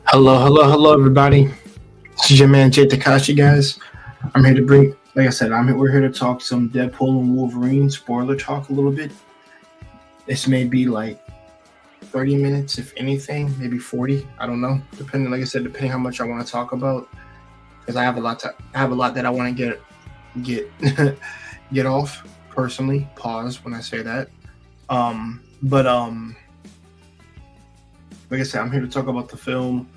Hello, everybody. This is your man Jay Takashi, guys. I'm here to bring, like I said, we're here to talk some Deadpool and Wolverine spoiler talk a little bit. This may be like 30 minutes, if anything, maybe 40. I don't know, depending. Like I said, depending how much I want to talk about, because I have a lot that I want to get get off personally. Pause when I say that. Like I said, I'm here to talk about the film,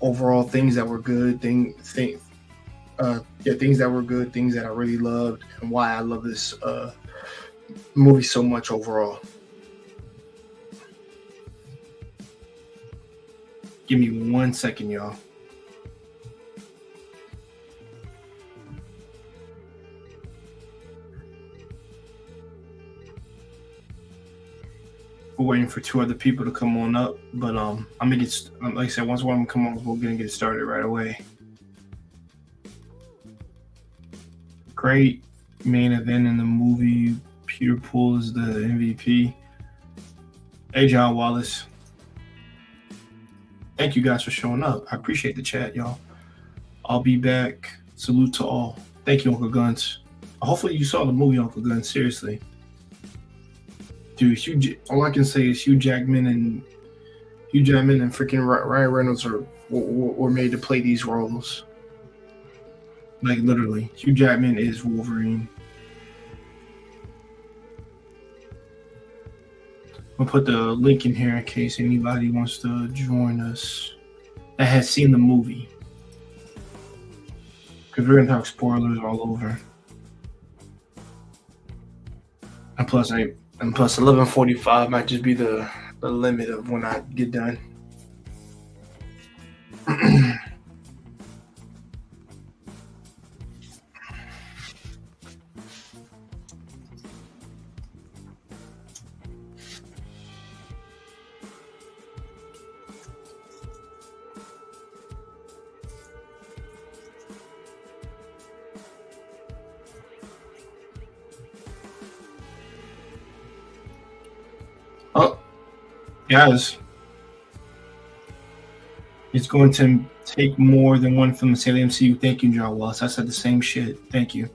overall things that were good, things that were good, things that I really loved, and why I love this movie so much overall. Give me 1 second, y'all. We're waiting for two other people to come on up, but I'm gonna get, like I said, once one of them come on, we're gonna get started right away. Great main event in the movie. Peter Poole is the MVP. Hey, John Wallace. Thank you guys for showing up. I appreciate the chat, y'all. I'll be back. Salute to all. Thank you, Uncle Guns. Hopefully you saw the movie, Uncle Guns. Seriously. Dude, all I can say is Hugh Jackman and freaking Ryan Reynolds were made to play these roles. Like, literally. Hugh Jackman is Wolverine. I'll put the link in here in case anybody wants to join us that has seen the movie. Because we're going to talk spoilers all over. And plus 11:45 might just be the limit of when I get done. Guys, it's going to take more than one film to say the MCU. Thank you, John Wallace. I said the same shit. Thank you.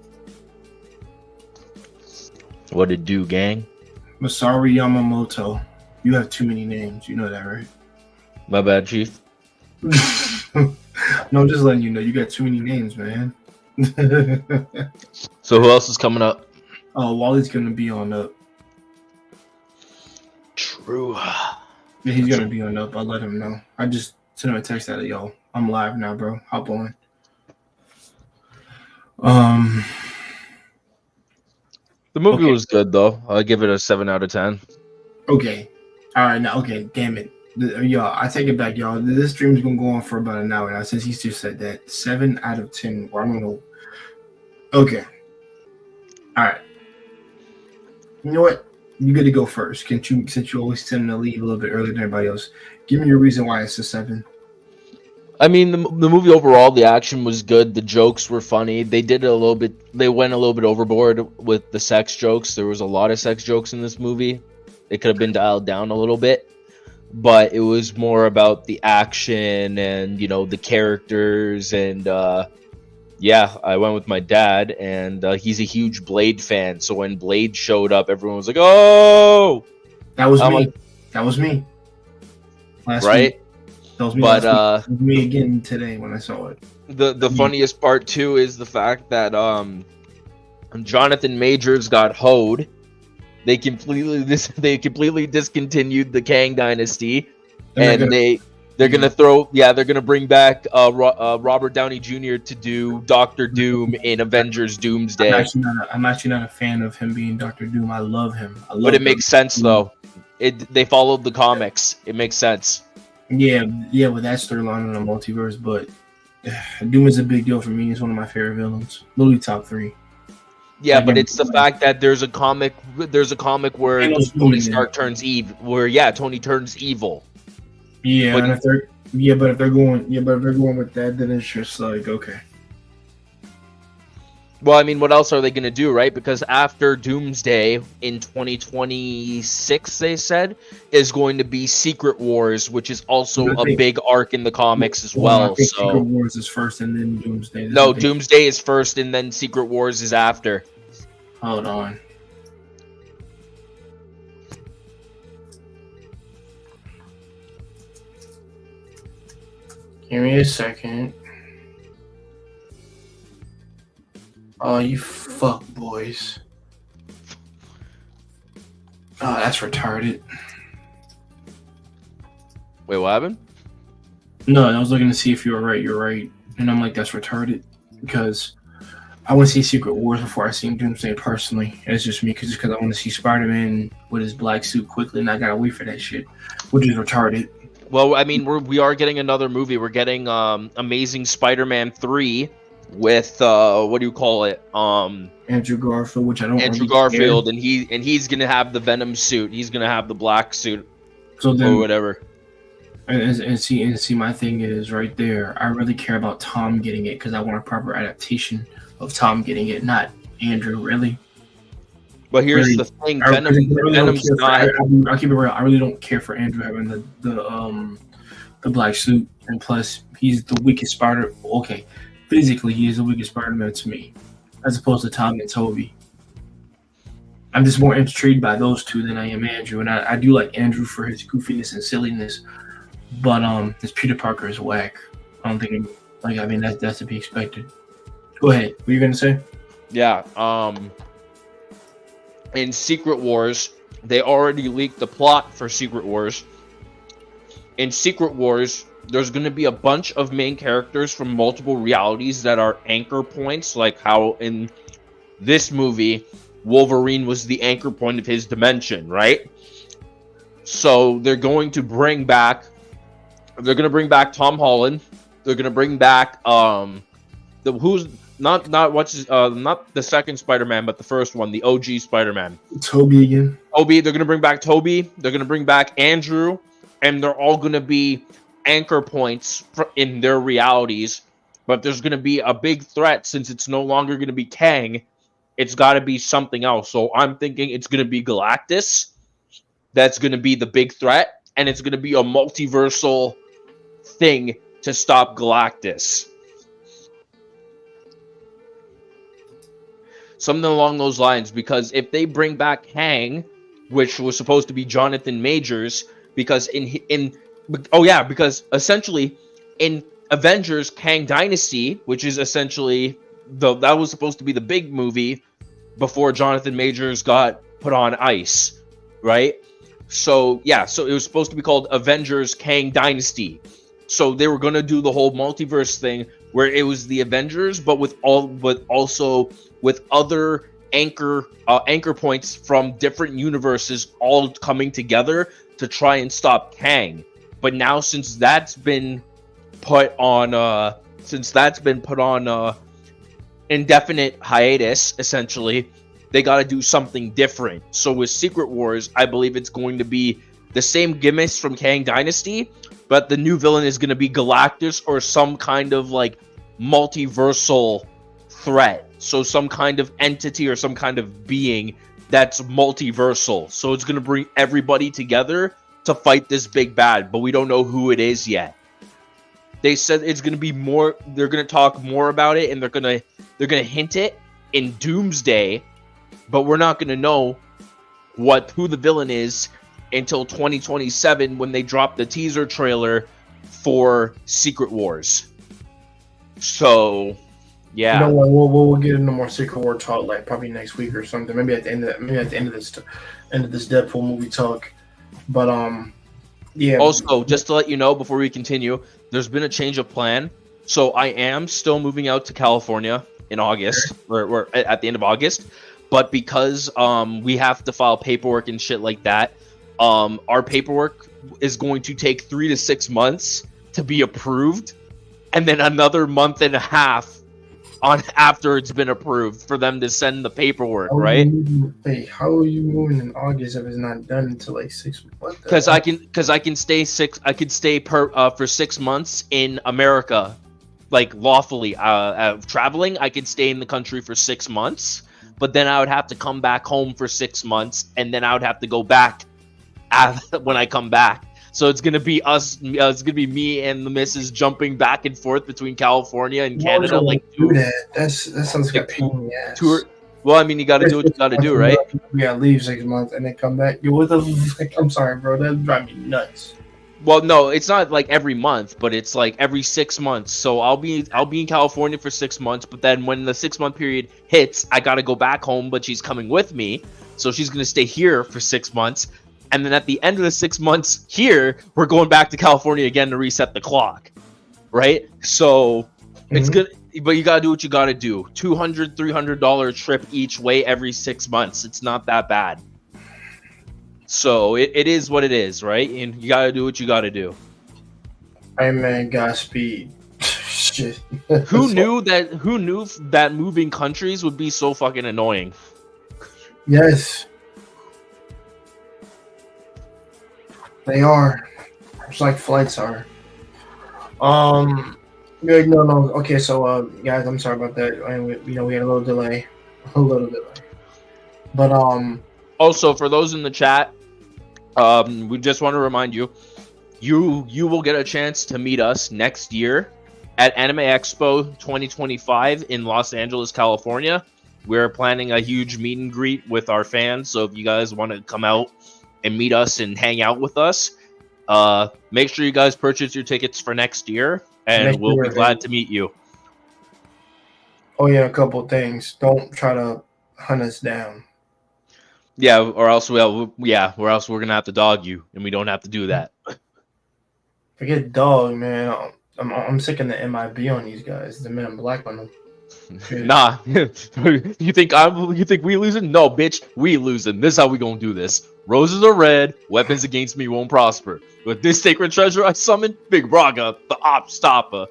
What it do, gang? Masaru Yamamoto. You have too many names. You know that, right? My bad, Chief. No, I'm just letting you know. You got too many names, man. So who else is coming up? Oh, Wally's going to be on up. True. Yeah, he's going to be on up. I'll let him know. I just sent him a text out of y'all. I'm live now, bro. Hop on. The movie was good, though. I'll give it a 7 out of 10. Okay. All right. Now, okay. Damn it. Y'all, I take it back, y'all. This stream's going to go on for about an hour now since he just said that. 7 out of 10. Well, I don't know. Okay. All right. You know what? You got to go first. Since you always tend to leave a little bit earlier than everybody else, give me your reason why it's a 7. I mean, the movie overall, the action was good. The jokes were funny. They went a little bit overboard with the sex jokes. There was a lot of sex jokes in this movie. They could have been dialed down a little bit, but it was more about the action and, the characters and Yeah, I went with my dad, and he's a huge Blade fan. So when Blade showed up, everyone was like, "Oh!" That was I'm me. like, That was me last week. right? That was me But last week. It was me again today when I saw it. the Yeah. funniest part too is the fact that Jonathan Majors got hoed. They completely discontinued the Kang Dynasty, and they're gonna bring back Robert Downey Jr. to do Doctor Doom in Avengers Doomsday. I'm actually not a fan of him being Doctor Doom. I love him. But it makes sense though. They followed the comics. It makes sense. Yeah, with that storyline in the multiverse, but Doom is a big deal for me. He's one of my favorite villains. Literally top 3. Yeah, Like, but it's the fact that there's a comic where Tony Stark turns evil. Where Tony turns evil. Yeah, but, and if they're going with that, then it's just like, okay. Well, I mean, what else are they going to do, right? Because after Doomsday in 2026, they said, is going to be Secret Wars, which is also a big arc in the comics as well. I think Secret Wars is first and then Doomsday. No, Doomsday is first and then Secret Wars is after. Hold on. Give me a second. Oh, you fuck boys. Oh, that's retarded. Wait, what happened? No, I was looking to see if you were right. You're right. And I'm like, that's retarded. Because I want to see Secret Wars before I see Doomsday personally. And it's just me because I want to see Spider-Man with his black suit quickly, and I gotta wait for that shit, which is retarded. Well, I mean, we are getting another movie. We're getting Amazing Spider-Man 3 with what do you call it? Andrew Garfield, which I don't. Andrew Garfield, and he's gonna have the Venom suit. He's gonna have the black suit, so then, or whatever. And see, my thing is right there. I really care about Tom getting it because I want a proper adaptation of Tom getting it, not Andrew. Really. But here's the thing: Venom's not. I'll keep it real. I really don't care for Andrew having the black suit, and plus he's the weakest Spider. Okay, physically he is the weakest Spider-Man to me, as opposed to Tom and Toby. I'm just more intrigued by those two than I am Andrew, and I do like Andrew for his goofiness and silliness, but his Peter Parker is whack. I don't think that's to be expected. Go ahead. What are you gonna say? Yeah. In Secret Wars, they already leaked the plot for Secret Wars. In Secret Wars, there's going to be a bunch of main characters from multiple realities that are anchor points, like how in this movie, Wolverine was the anchor point of his dimension, right? So they're going to bring back Tom Holland. They're going to bring back not the second Spider-Man, but the first one, the OG Spider-Man. Toby again. They're gonna bring back Toby. They're gonna bring back Andrew, and they're all gonna be anchor points in their realities. But there's gonna be a big threat since it's no longer gonna be Kang. It's got to be something else. So I'm thinking it's gonna be Galactus. That's gonna be the big threat, and it's gonna be a multiversal thing to stop Galactus. Something along those lines, because if they bring back Kang, which was supposed to be Jonathan Majors, because because essentially in Avengers Kang Dynasty, which is essentially that was supposed to be the big movie before Jonathan Majors got put on ice, right? So it was supposed to be called Avengers Kang Dynasty. So they were gonna do the whole multiverse thing where it was the Avengers, but also with other anchor points from different universes all coming together to try and stop Kang. But now since that's been put on indefinite hiatus, essentially, they got to do something different. So with Secret Wars, I believe it's going to be the same gimmicks from Kang Dynasty, but the new villain is going to be Galactus or some kind of like multiversal threat. So some kind of entity or some kind of being that's multiversal. So it's going to bring everybody together to fight this big bad, but we don't know who it is yet. They said it's gonna be more. They're gonna talk more about it, and they're gonna hint it in Doomsday, but we're not gonna know who the villain is until 2027 when they drop the teaser trailer for Secret Wars. So, yeah. You know what? We'll get into more Secret War talk like probably next week or something. Maybe at the end of this Deadpool movie talk. But yeah. Also, just to let you know before we continue, there's been a change of plan. So I am still moving out to California in August, or at the end of August. But because we have to file paperwork and shit like that, our paperwork is going to take 3 to 6 months to be approved, and then another month and a half after it's been approved for them to send the paperwork, right? How are you moving in August if it's not done until like 6 months? Because I can stay for 6 months in America, like lawfully. Traveling, I could stay in the country for 6 months, but then I would have to come back home for 6 months, and then I would have to go back when I come back. So it's gonna be us. It's gonna be me and the missus jumping back and forth between California and Canada. Like, do that. That sounds like a pain in the ass. Well, I mean, you got to do what you got to do, right? We gotta leave 6 months and then come back. What the? I'm sorry, bro. That drive me nuts. Well, no, it's not like every month, but it's like every 6 months. So I'll be in California for 6 months, but then when the 6 month period hits, I gotta go back home. But she's coming with me, so she's gonna stay here for 6 months. And then at the end of the 6 months here, we're going back to California again to reset the clock, right? So it's good, but you gotta do what you gotta do. $200, $300 trip each way every 6 months. It's not that bad. So it is what it is, right? And you gotta do what you gotta do. Hey man, Godspeed. Shit. Who knew that moving countries would be so fucking annoying? Yes. They are. It's like flights are. No. Okay, so guys, I'm sorry about that. We had a little delay. But also for those in the chat, we just want to remind you, you will get a chance to meet us next year at Anime Expo 2025 in Los Angeles, California. We're planning a huge meet and greet with our fans, so if you guys want to come out and meet us and hang out with us, make sure you guys purchase your tickets for next year, and we'll be glad to meet you. Oh yeah, a couple things. Don't try to hunt us down. Yeah, or else we're gonna have to dog you, and we don't have to do that. Forget dog, man. I'm sick of the MIB on these guys. The Men in Black on them. Nah, you think we losing? No, bitch, we losing. This is how we gonna do this. Roses are red, weapons against me won't prosper. With this sacred treasure I summon, Big Braga, the op stopper.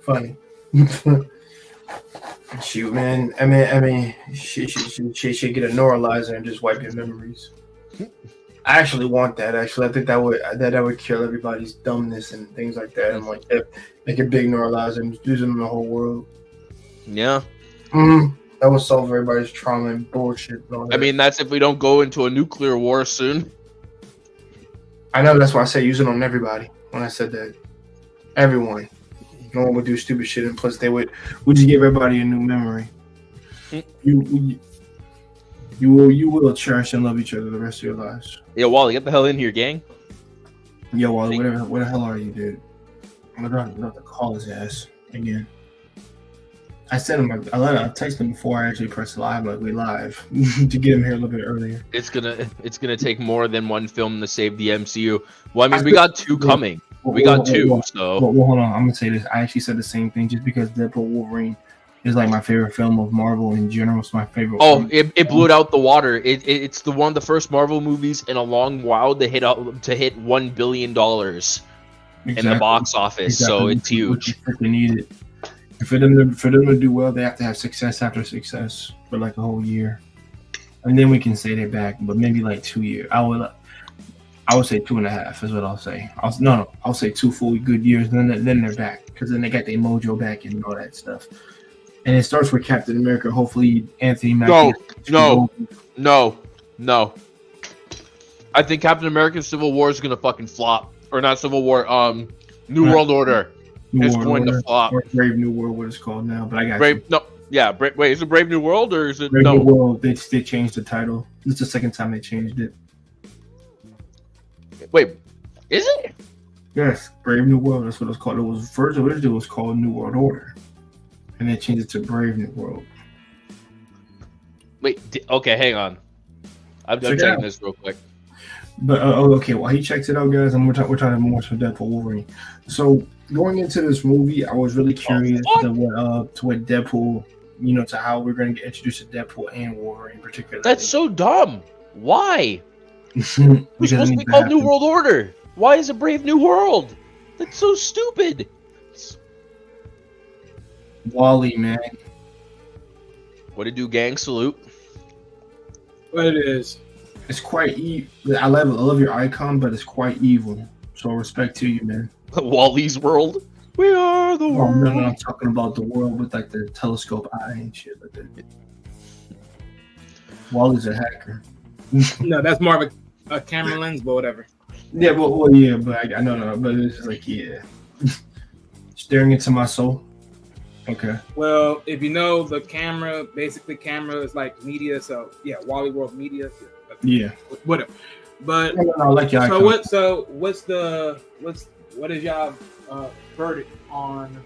Funny. Shoot, man. I mean, she should get a neuralizer and just wipe your memories. I actually want that. Actually, I think that would kill everybody's dumbness and things like that. I'm like, make a big neuralizer and use them in the whole world. Yeah. That would solve everybody's trauma and bullshit. And all that. I mean, that's if we don't go into a nuclear war soon. I know, that's why I say use it on everybody. When I said that, everyone, no one would do stupid shit, and plus we just give everybody a new memory. You will cherish and love each other the rest of your lives. Yo, Wally, get the hell in here, gang. Yo, Wally, where the hell are you, dude? I'm gonna call his ass again. I sent him. I texted him before I actually pressed live, like we live, to get him here a little bit earlier. It's gonna take more than one film to save the MCU. Well, I mean, we got two coming. We got two. So hold on. I'm gonna say this. I actually said the same thing, just because Deadpool Wolverine is like my favorite film of Marvel in general. It's my favorite. Oh, it blew it out the water. It's one of the first Marvel movies in a long while to hit $1 billion in the box office. Exactly. So it's huge. They need it. For them to do well, they have to have success after success for like a whole year, and then we can say they're back. But maybe like 2 years. I would say 2.5 is what I'll say. I'll say 2 full good years, and then they're back, because then they got their mojo back and all that stuff. And it starts with Captain America. Hopefully, Anthony Mackie. No. I think Captain America: Civil War is gonna fucking flop. or not Civil War. New Right. World Order New is World going Order, to flop. or Brave New World, what it's called now. But I got you. Brave, no, yeah. Wait, is it Brave New World or is it Brave no? New World. They changed the title. This is the second time they changed it. Wait, is it? Yes, Brave New World. That's what it was called. It was first originally it was called New World Order, and they changed it to Brave New World. Wait, okay, hang on. I'm Check it checking out. this real quick. But okay, while he checks it out, guys, and we're talking more to Deadpool Wolverine. So going into this movie, I was really curious to what Deadpool, to how we're going to get introduced to Deadpool and Wolverine, particularly. That's so dumb. Why? It's because supposed to be called New World Order. Why is it Brave New World? That's so stupid. Wally, man. What to do, gang? Salute. What it is. It's quite evil. I love your icon, but it's quite evil. So respect to you, man. Wally's World. We are the Oh, world. no, I'm talking about the world with like the telescope eye and shit like that. Wally's a hacker. No, that's more of a camera lens, but whatever. Yeah, well, yeah, but I know, but it's just like, yeah. Staring into my soul. Okay. Well, if you know the camera, basically camera is like media, so yeah, Wally World Media. Yeah. Whatever. But No, I like your icon. what is y'all verdict on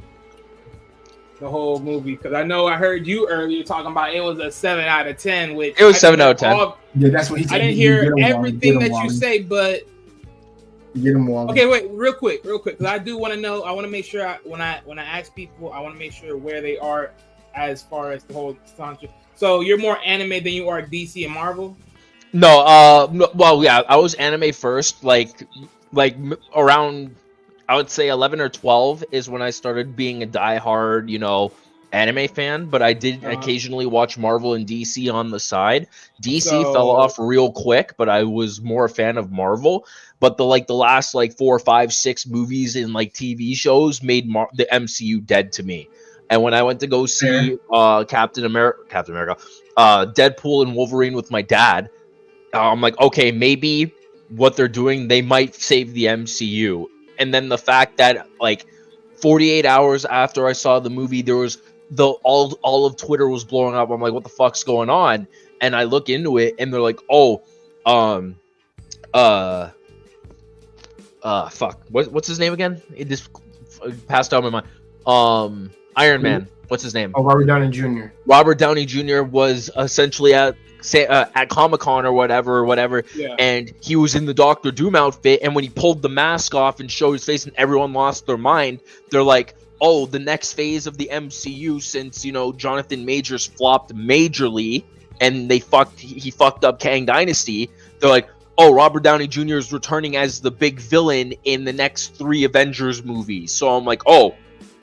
the whole movie? Because I know I heard you earlier talking about it was a 7 out of 10, which It was 7 out of 10. Yeah, that's what he said. I didn't hear everything that you say, but Get him, Wally. okay, wait, real quick, because I do want to know. I want to make sure when I ask people, I want to make sure where they are as far as the whole sponsor. So you're more anime than you are DC and Marvel. No, well, yeah, I was anime first, like around, I would say 11 or 12 is when I started being a diehard, anime fan, but I did occasionally watch Marvel and DC on the side. DC fell off real quick, but I was more a fan of Marvel. But the last 4, 5, 6 movies and TV shows made the MCU dead to me. And when I went to go see Captain America, Deadpool and Wolverine with my dad, I'm like, okay, maybe what they're doing, they might save the MCU. And then the fact that 48 hours after I saw the movie, there was all of Twitter was blowing up. I'm like, what the fuck's going on? And I look into it, and they're like, fuck, what's his name again? It just passed out my mind. Iron Man. What's his name? Oh, Robert Downey Jr. Robert Downey Jr. was essentially at Comic-Con or whatever, Yeah. and he was in the Doctor Doom outfit, and when he pulled the mask off and showed his face and everyone lost their mind, they're like, oh, the next phase of the MCU, since Jonathan Majors flopped majorly and he fucked up Kang Dynasty, they're like, oh, Robert Downey Jr. is returning as the big villain in the next 3 Avengers movies. So I'm like, oh,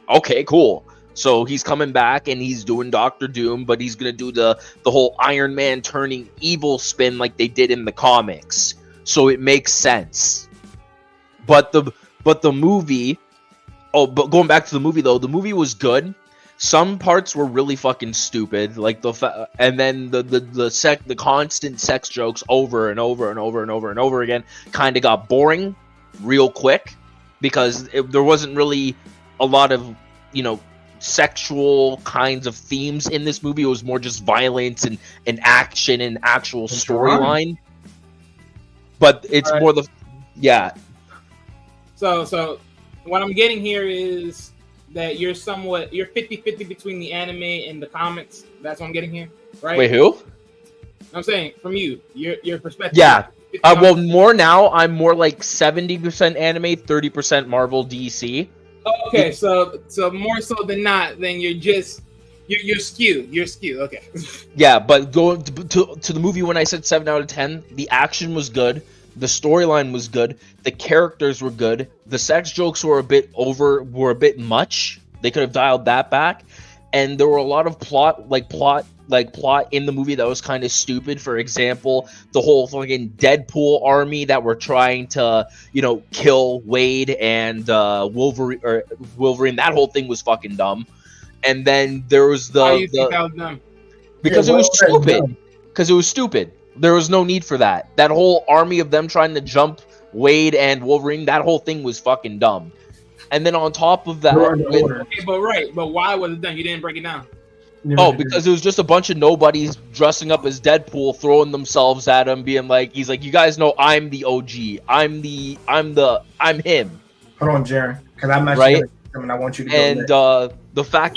okay, cool. So he's coming back and he's doing Doctor Doom, but he's gonna do the whole Iron Man turning evil spin like they did in the comics. So it makes sense. But the movie, but going back to the movie though, the movie was good. Some parts were really fucking stupid, and then the constant sex jokes over and over and over and over and over again kind of got boring real quick because there wasn't really a lot of sexual kinds of themes in this movie. It was more just violence and action and actual storyline. But it's more So what I'm getting here is that you're 50-50 between the anime and the comics. That's what I'm getting here, right? Wait, who? I'm saying from your perspective. Yeah. Well, more now. I'm more like 70% anime, 30% Marvel, DC. Okay, so more so than not, then you're skewed. You're skewed. Okay. Yeah, but going to the movie, when I said 7 out of 10, the action was good, the storyline was good, the characters were good, the sex jokes were a bit much. They could have dialed that back, and there were a lot of plot in the movie that was kind of stupid. For example, the whole fucking Deadpool army that were trying to, kill Wade and Wolverine. That whole thing was fucking dumb. And then there was Why do you think that was dumb? because it was stupid. Because it was stupid. There was no need for that. That whole army of them trying to jump Wade and Wolverine, that whole thing was fucking dumb. And then on top of that, okay, but why was it done? You didn't break it down. because it was just a bunch of nobodies dressing up as Deadpool, throwing themselves at him, being like, he's like, you guys know I'm the OG, I'm him. Hold on, Jaron, because I'm actually Right? and I want you to go. And the fact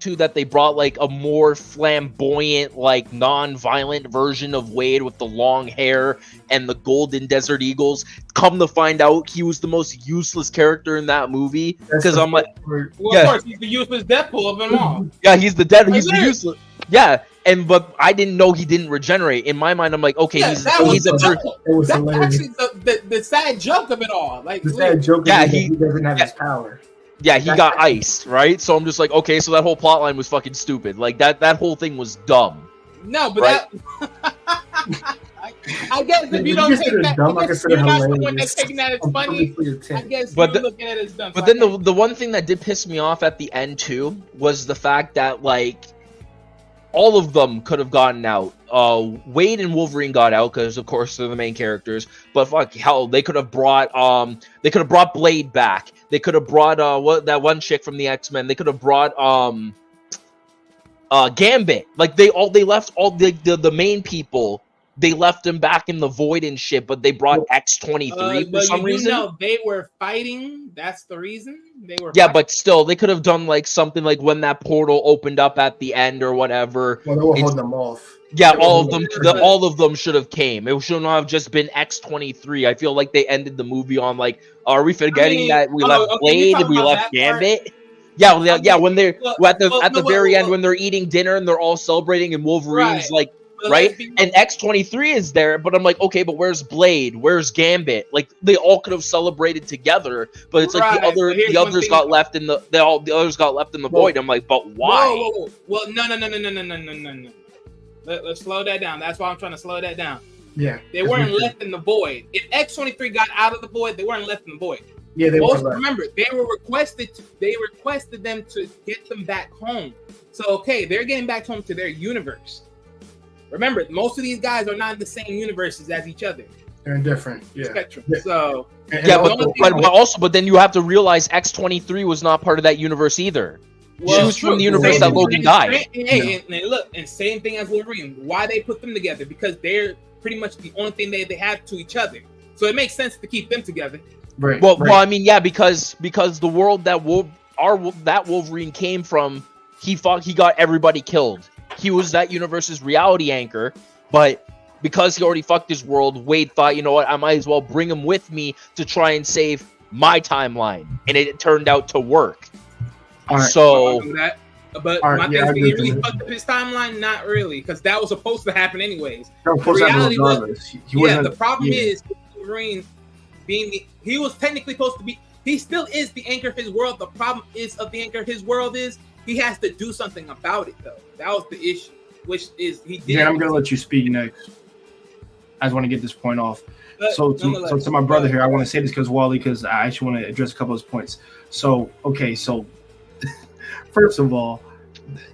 too that they brought like a more flamboyant, like non-violent version of Wade with the long hair and the golden Desert Eagles. Come to find out, he was the most useless character in that movie. Because I'm like, well, of course, he's the useless Deadpool of them all. Yeah, he's the useless. Yeah, but I didn't know he didn't regenerate. In my mind, I'm like, okay, That's actually the sad joke of it all. Like the sad joke. Yeah, he doesn't have his power. Yeah, he got iced, right? So I'm just like, okay, so that whole plot line was fucking stupid. Like that whole thing was dumb. No, but right? I guess if you don't take that, you're not the one that's taking that as funny. I guess you're looking at it as dumb. But then the one thing that did piss me off at the end too was the fact that like all of them could have gotten out. Wade and Wolverine got out because of course they're the main characters. But fuck hell, they could have brought Blade back. They could have brought that one chick from the X-Men. They could have brought Gambit. Like they left all the main people. They left them back in the void and shit, but they brought X-23 for some reason. No, they were fighting. That's the reason they were. Yeah, but still, they could have done like something like when that portal opened up at the end or whatever. Well, they were holding them off. Yeah, all of them should have came. It should not have just been X-23. I feel like they ended the movie on like, are we forgetting that we left Blade and we left Gambit? Yeah, yeah. When they're at the very end when they're eating dinner and they're all celebrating and Wolverine's like. Right, and X-23 is there, but I'm like, okay, but where's Blade? Where's Gambit? Like they all could have celebrated together, but it's like the others got left in the void. I'm like, but why? Whoa. Well, no. Let's slow that down. That's why I'm trying to slow that down. Yeah, they weren't left in the void. If X-23 got out of the void, they weren't left in the void. Yeah, they were. Remember, they requested them to get them back home. So okay, they're getting back home to their universe. Remember, most of these guys are not in the same universes as each other. They're in different spectrum. So but then you have to realize X-23 was not part of that universe either. Well, she was from the universe that Logan died. And look, and same thing as Wolverine. Why they put them together? Because they're pretty much the only thing they have to each other. So it makes sense to keep them together. Right. Well, I mean, yeah, because the world that Wolverine came from, he got everybody killed. He was that universe's reality anchor, but because he already fucked his world, Wade thought, you know what, I might as well bring him with me to try and save my timeline, and it turned out to work. Right. So, but my thing is, he really fucked up his timeline? Not really, because that was supposed to happen anyways. The reality was, the problem is Wolverine he was technically supposed to be. He still is the anchor of his world. The problem of the anchor of his world is. He has to do something about it, though. That was the issue, which is he did. Yeah, I'm gonna let you speak next. I just want to get this point off. So to my brother here, I want to say this because I actually want to address a couple of his points. So first of all,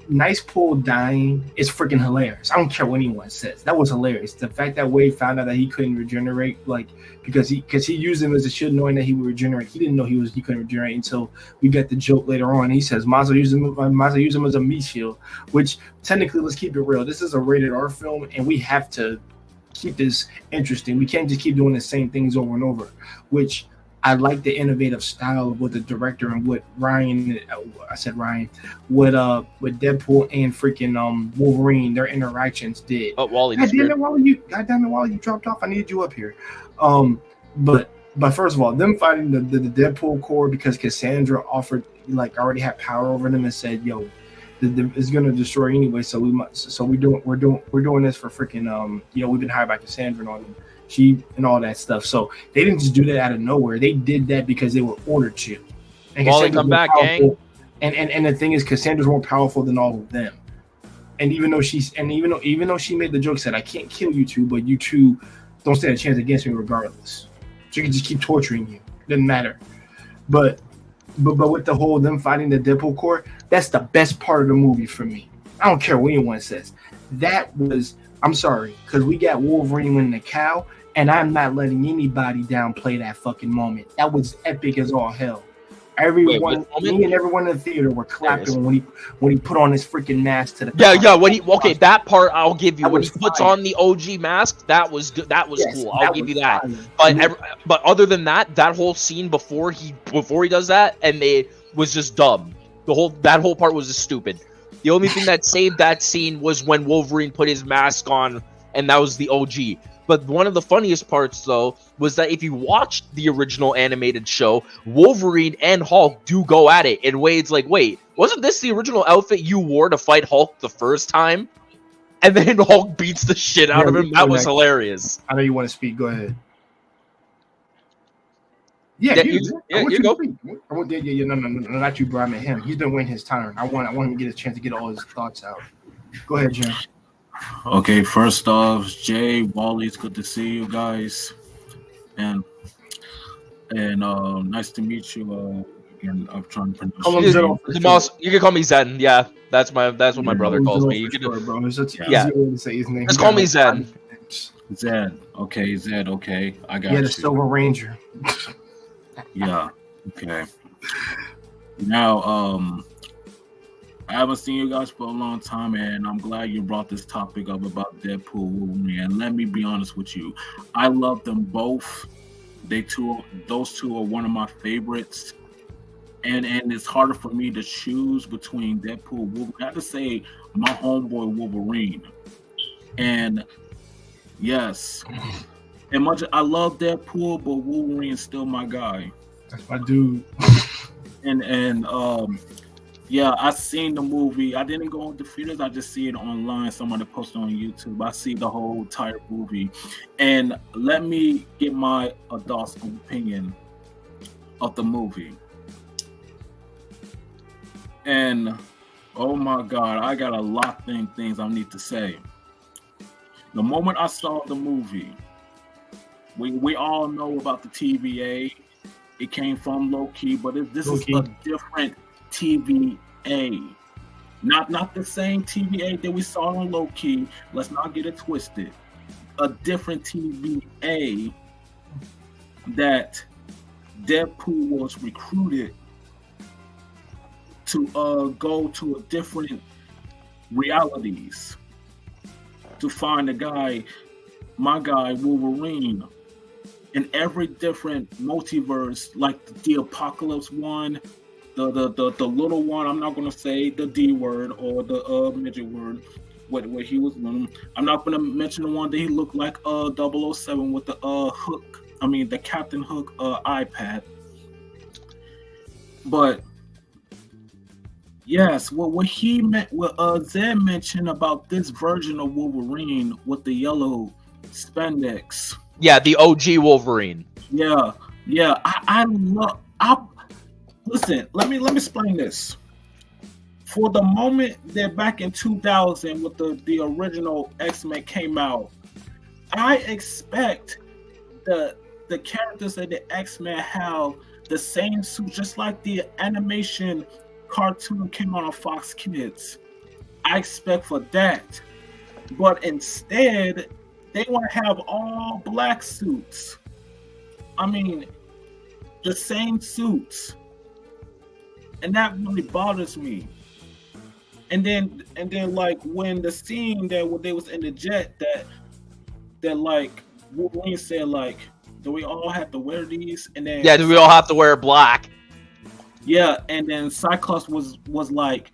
Nice Pool dying is freaking hilarious. I don't care what anyone says. That was hilarious. The fact that Wade found out that he couldn't regenerate, like because he used him as a shield, knowing that he would regenerate. He didn't know he couldn't regenerate until we got the joke later on. He says Mazo used him as a meat shield, which technically, let's keep it real. This is a rated R film, and we have to keep this interesting. We can't just keep doing the same things over and over, which I like the innovative style of what the director and what what Deadpool and freaking Wolverine, their interactions did. Oh, Wally, God damn it, Wally, you dropped off. I needed you up here. But first of all, them fighting the Deadpool core because Cassandra already had power over them and said, "Yo, it's gonna destroy anyway." So we're doing this for freaking we've been hired by Cassandra and all them. And all that stuff. So they didn't just do that out of nowhere. They did that because they were ordered to. And Wally, come back, gang. And the thing is, Cassandra's more powerful than all of them. And even though she made the joke, said, "I can't kill you two, but you two don't stand a chance against me regardless. She can just keep torturing you. Doesn't matter." But with the whole them fighting the Deadpool core, that's the best part of the movie for me. I don't care what anyone says. That was I'm sorry, because we got Wolverine winning the cow, and I'm not letting anybody downplay that fucking moment. That was epic as all hell. Everyone, me and everyone in the theater were clapping when he put on his freaking mask to the that part I'll give you. When he puts on the OG mask, that was good. That was cool. I'll give you that. But other than that, that whole scene before he does that, and they was just dumb. That whole part was just stupid. The only thing that saved that scene was when Wolverine put his mask on, and that was the OG. But one of the funniest parts, though, was that if you watched the original animated show, Wolverine and Hulk do go at it. And Wade's like, wait, wasn't this the original outfit you wore to fight Hulk the first time? And then Hulk beats the shit out of him. That was hilarious. I know you want to speak. Go ahead. You go. No, not you, bro. I meant him. He's been waiting his turn. I want him to get a chance to get all his thoughts out. Go ahead, Jim. Okay, first off, Jay, Wally, it's good to see you guys, and nice to meet you. And I'm trying to pronounce. You can call me Zen. Yeah, that's what my brother calls me. You can bro. It's such easy way to say his name. Just call me Zen. Zed. Okay, Zed. Okay, I got you. Yeah, the Silver Ranger. Yeah. Okay. Now, I haven't seen you guys for a long time, and I'm glad you brought this topic up about Deadpool, Wolverine. And let me be honest with you, I love them both. Those two are one of my favorites, and it's harder for me to choose between Deadpool and Wolverine. I have to say my homeboy Wolverine, and yes, and much I love Deadpool, but Wolverine is still my guy. That's my dude. And yeah, I seen the movie. I didn't go to theaters. I just see it online. Somebody posted on YouTube. I see the whole entire movie. And let me get my adult opinion of the movie. And oh my God, I got a lot of things I need to say. The moment I saw the movie, we all know about the TVA. It came from Loki, but this is a different TVA, not the same TVA that we saw on Loki. Let's not get it twisted. A different TVA that Deadpool was recruited to go to a different realities to find my guy Wolverine. In every different multiverse, like the Apocalypse one, the little one, I'm not gonna say the D word or the midget word, what he was. I'm not gonna mention the one that he looked like 007 with the hook. I mean the Captain Hook iPad. But yes, what he meant, what Zed mentioned about this version of Wolverine with the yellow spandex. Yeah, the OG Wolverine. Yeah. Listen, let me explain this. For the moment that back in 2000, with the original X-Men came out, I expect the characters that the X-Men have the same suit, just like the animation cartoon came out on Fox Kids. I expect for that, but instead, they want to have all black suits. I mean, the same suits. And that really bothers me. And then like when the scene that when they was in the jet that like Wolverine said like, do we all have to wear these? And then do we all have to wear black? Yeah, and then Cyclops was like,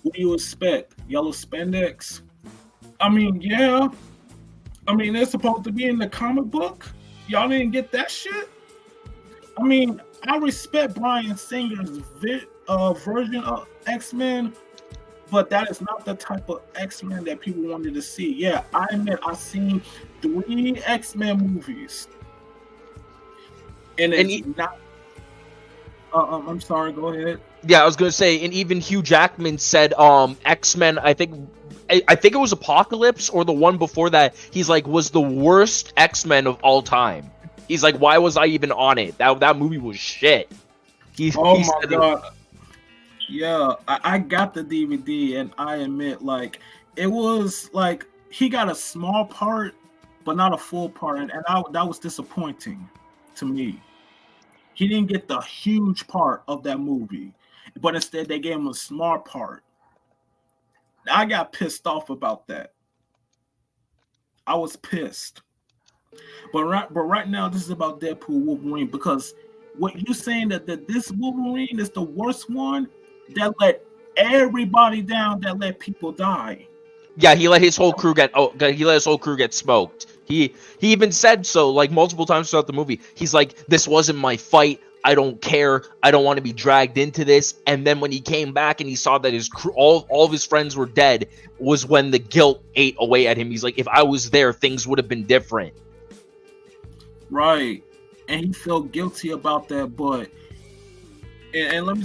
what do you expect? Yellow spandex? I mean, yeah. I mean, they're supposed to be in the comic book. Y'all didn't get that shit? I mean, I respect Bryan Singer's version of X-Men, but that is not the type of X-Men that people wanted to see. Yeah, I admit I've seen 3 X-Men movies. And it's not... I'm sorry, go ahead. Yeah, I was going to say, and even Hugh Jackman said X-Men, I think it was Apocalypse or the one before that, he's like, was the worst X-Men of all time. He's like, why was I even on it? That movie was shit. Oh my God. Yeah, I got the DVD, and I admit, like, it was like he got a small part, but not a full part, and that was disappointing to me. He didn't get the huge part of that movie, but instead they gave him a small part. I got pissed off about that. I was pissed. But right now, this is about Deadpool Wolverine, because what you're saying that this Wolverine is the worst one that let everybody down, that let people die. Yeah, he let his whole crew get smoked. He even said so like multiple times throughout the movie. He's like, "This wasn't my fight. I don't care. I don't want to be dragged into this." And then when he came back and he saw that his crew, all of his friends were dead, was when the guilt ate away at him. He's like, "If I was there, things would have been different." Right, and he felt guilty about that. But and let me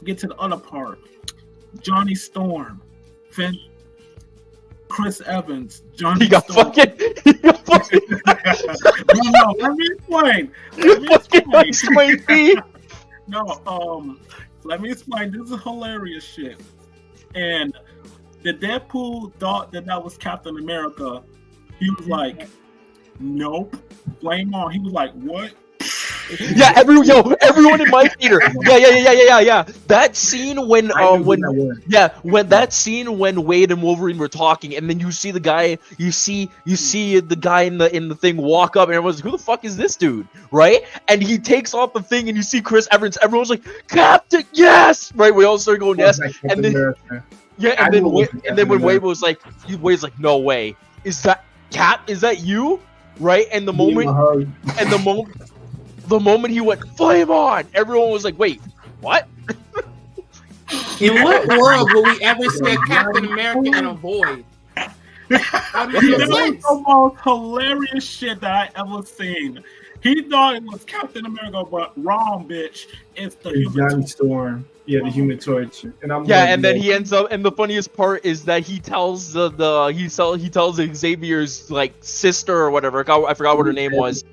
get to the other part. Johnny Storm, Chris Evans, Johnny. He got Storm. fucking. No, let me explain. No, let me explain. This is hilarious shit. And the Deadpool thought that was Captain America. He was like, "Nope, blame on." He was like, "What?" Yeah, everyone in my theater. Yeah. That scene when Wade and Wolverine were talking, and then you see the guy, you see the guy in the thing walk up, and everyone's like, "Who the fuck is this dude?" Right? And he takes off the thing, and you see Chris Evans. Everyone's like, "Captain, yes!" Right? We all start going yes, and then when Wade was like, Wade's like, "No way, is that Cap? Is that you?" Right? And the moment he went flame on, everyone was like, "Wait, what?" In what world will we ever see a Captain America in a void? That was the most hilarious shit that I ever seen. He thought it was Captain America, but wrong, bitch. It's the Johnny Storm. Yeah, the Human Torch. And then he ends up, and the funniest part is that he tells he tells Xavier's like sister or whatever. I forgot what her name was.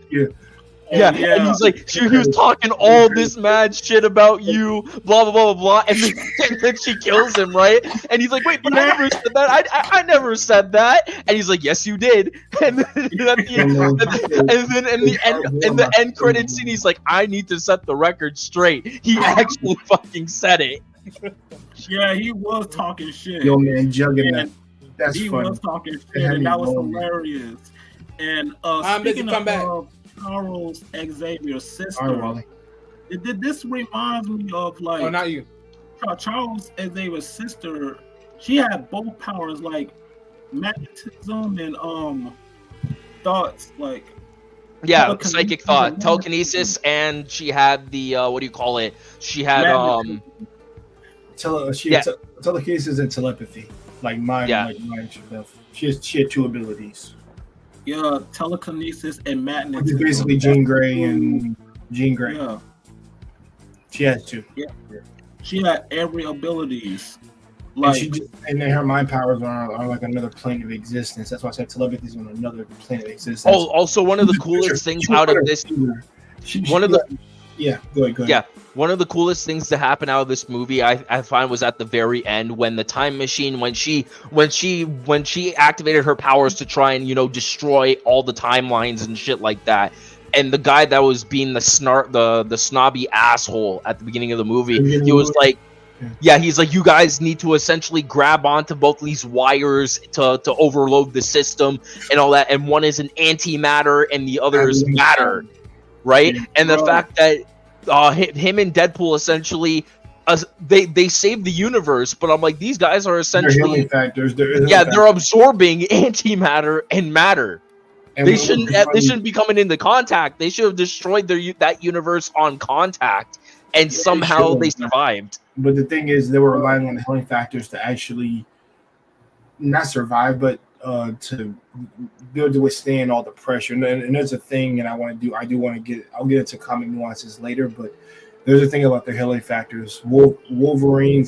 Yeah, and he's like, he was talking all this mad shit about you, blah blah blah blah blah, and then she kills him, right? And he's like, "Wait, but I never said that. I never said that." And he's like, "Yes, you did." And then in the end credits scene, he's like, "I need to set the record straight. He actually fucking said it." Yeah, he was talking shit. Yo, man, Juggernaut. That's he funny. Was talking shit, and that was hilarious. And speaking of Charles Xavier's sister, this reminds me of like. Oh, not you. Charles Xavier's sister. She had both powers, like magnetism and thoughts, like. Yeah, psychic thought, telekinesis, and she had the what do you call it? She had telekinesis and telepathy, like mind stuff. She had two abilities. Yeah, telekinesis and magnetism. It's basically Jean Grey and Jean Grey. Yeah. She has two. Yeah. She had every abilities. Like, and then her mind powers are like another plane of existence. That's why I said telepathy is on another plane of existence. Oh, also one of the coolest things out of this. Yeah, go ahead. Yeah, one of the coolest things to happen out of this movie, I find, was at the very end when the time machine, when she activated her powers to try and destroy all the timelines and shit like that. And the guy that was being the snobby asshole at the beginning of the movie, he was like, he's like, "You guys need to essentially grab onto both these wires to overload the system and all that. And one is an antimatter and the other is matter." Right? And the fact that him and Deadpool essentially they saved the universe, but I'm like, these guys are essentially they're absorbing antimatter and matter. And they shouldn't be coming into contact. They should have destroyed that universe on contact, and somehow they survived. But the thing is, they were relying on the healing factors to actually not survive, but to be able to withstand all the pressure. And there's a thing, and I'll get into comic nuances later, but there's a thing about the healing factors. Wolverine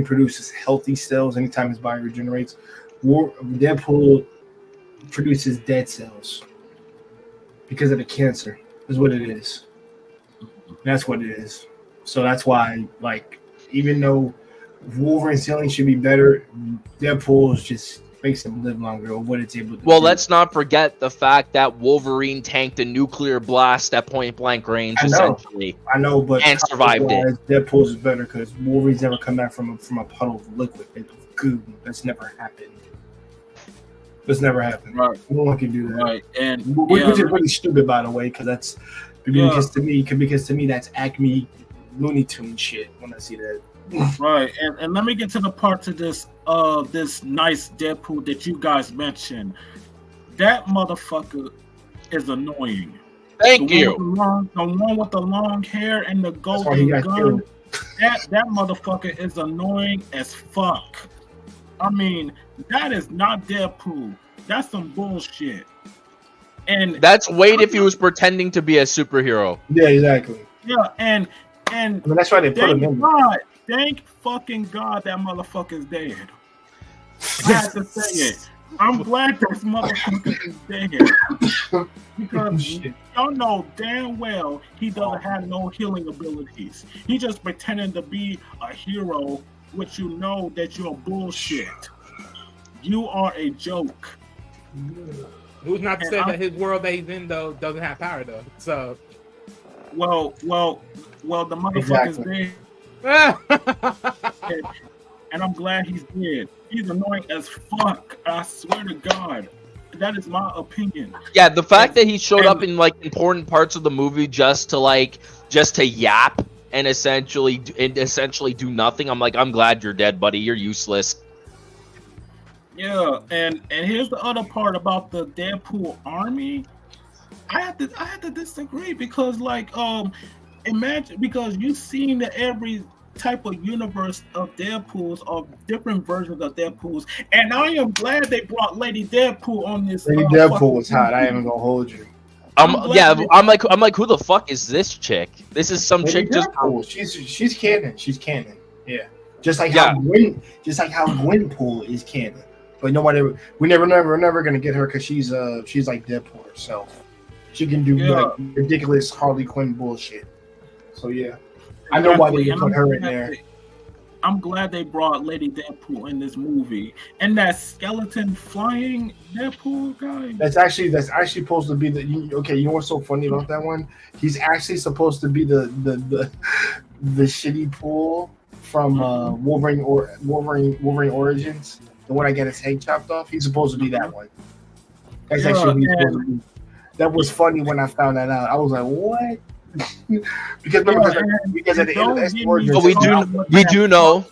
produces healthy cells anytime his body regenerates. Deadpool produces dead cells because of the cancer, is what it is. That's what it is. So that's why, like, even though Wolverine's healing should be better, Deadpool is just makes him live longer, or what it's able to Well, do. let's not forget the fact that Wolverine tanked a nuclear blast at point blank range, essentially. I know, but and survived it. Deadpool's is better because Wolverine's never come back from a puddle of liquid, of goo. That's never happened. That's never happened. Right. No one can do that. Right, and which is really stupid, by the way, because to me that's Acme Looney Tune shit when I see that. Right, and let me get to the part of this nice Deadpool that you guys mentioned. That motherfucker is annoying. Thank you. The one with the long hair and the golden gun. That motherfucker is annoying as fuck. I mean, that is not Deadpool. That's some bullshit. And that's Wade if he was pretending to be a superhero. Yeah, exactly. Yeah, and I mean, that's why they put him in. Thank fucking God that motherfucker's dead. I have to say it. I'm glad this motherfucker is dead. Because y'all know damn well he doesn't have no healing abilities. He just pretending to be a hero, which you know that you're bullshit. You are a joke. Who's not to say that his world that he's in though doesn't have power though? So, well, the motherfucker's dead. And I'm glad he's dead. He's annoying as fuck. I swear to God. That is my opinion. Yeah, the fact that he showed up in like important parts of the movie just to yap and essentially do nothing. I'm glad you're dead, buddy. You're useless. Yeah, and here's the other part about the Deadpool army. I had to disagree because imagine, because you've seen every type of universe of Deadpools, of different versions of Deadpools, and I am glad they brought Lady Deadpool on this. Lady Deadpool was hot. I ain't even gonna hold you. I'm like, who the fuck is this chick? This is some Lady chick Deadpool. She's canon. She's canon. Yeah, just like how Gwenpool is canon. But we're never gonna get her because she's like Deadpool herself. She can do like ridiculous Harley Quinn bullshit. So yeah. I know why they put her in there. I'm glad they brought Lady Deadpool in this movie, and that skeleton flying Deadpool guy. That's actually supposed to be you know what's so funny about that one? He's actually supposed to be the shitty pool from Wolverine Origins, the one I get his head chopped off. He's supposed to be that one. That's actually supposed to be. That was funny when I found that out. I was like, what? because at the end of that story, we do know.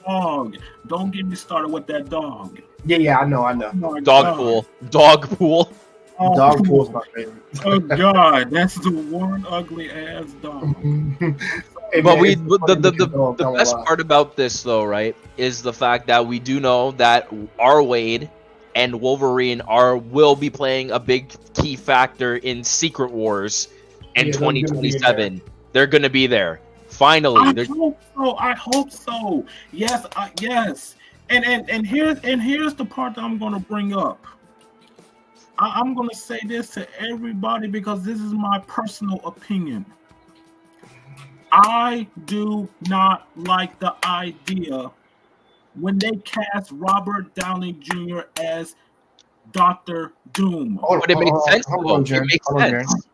Dog. Don't get me started with that dog. Yeah, I know. Dog pool. Dog pool's my favorite. Oh God, that's the one ugly ass dog. Hey, but the best part about this though, right, is the fact that we do know that our Wade and Wolverine will be playing a big key factor in Secret Wars. In 2027, they're going to be there. Finally, I hope so. Yes, yes. And here's the part that I'm going to bring up. I'm going to say this to everybody because this is my personal opinion. I do not like the idea when they cast Robert Downey Jr. as Dr. Doom. But it makes sense. It makes sense.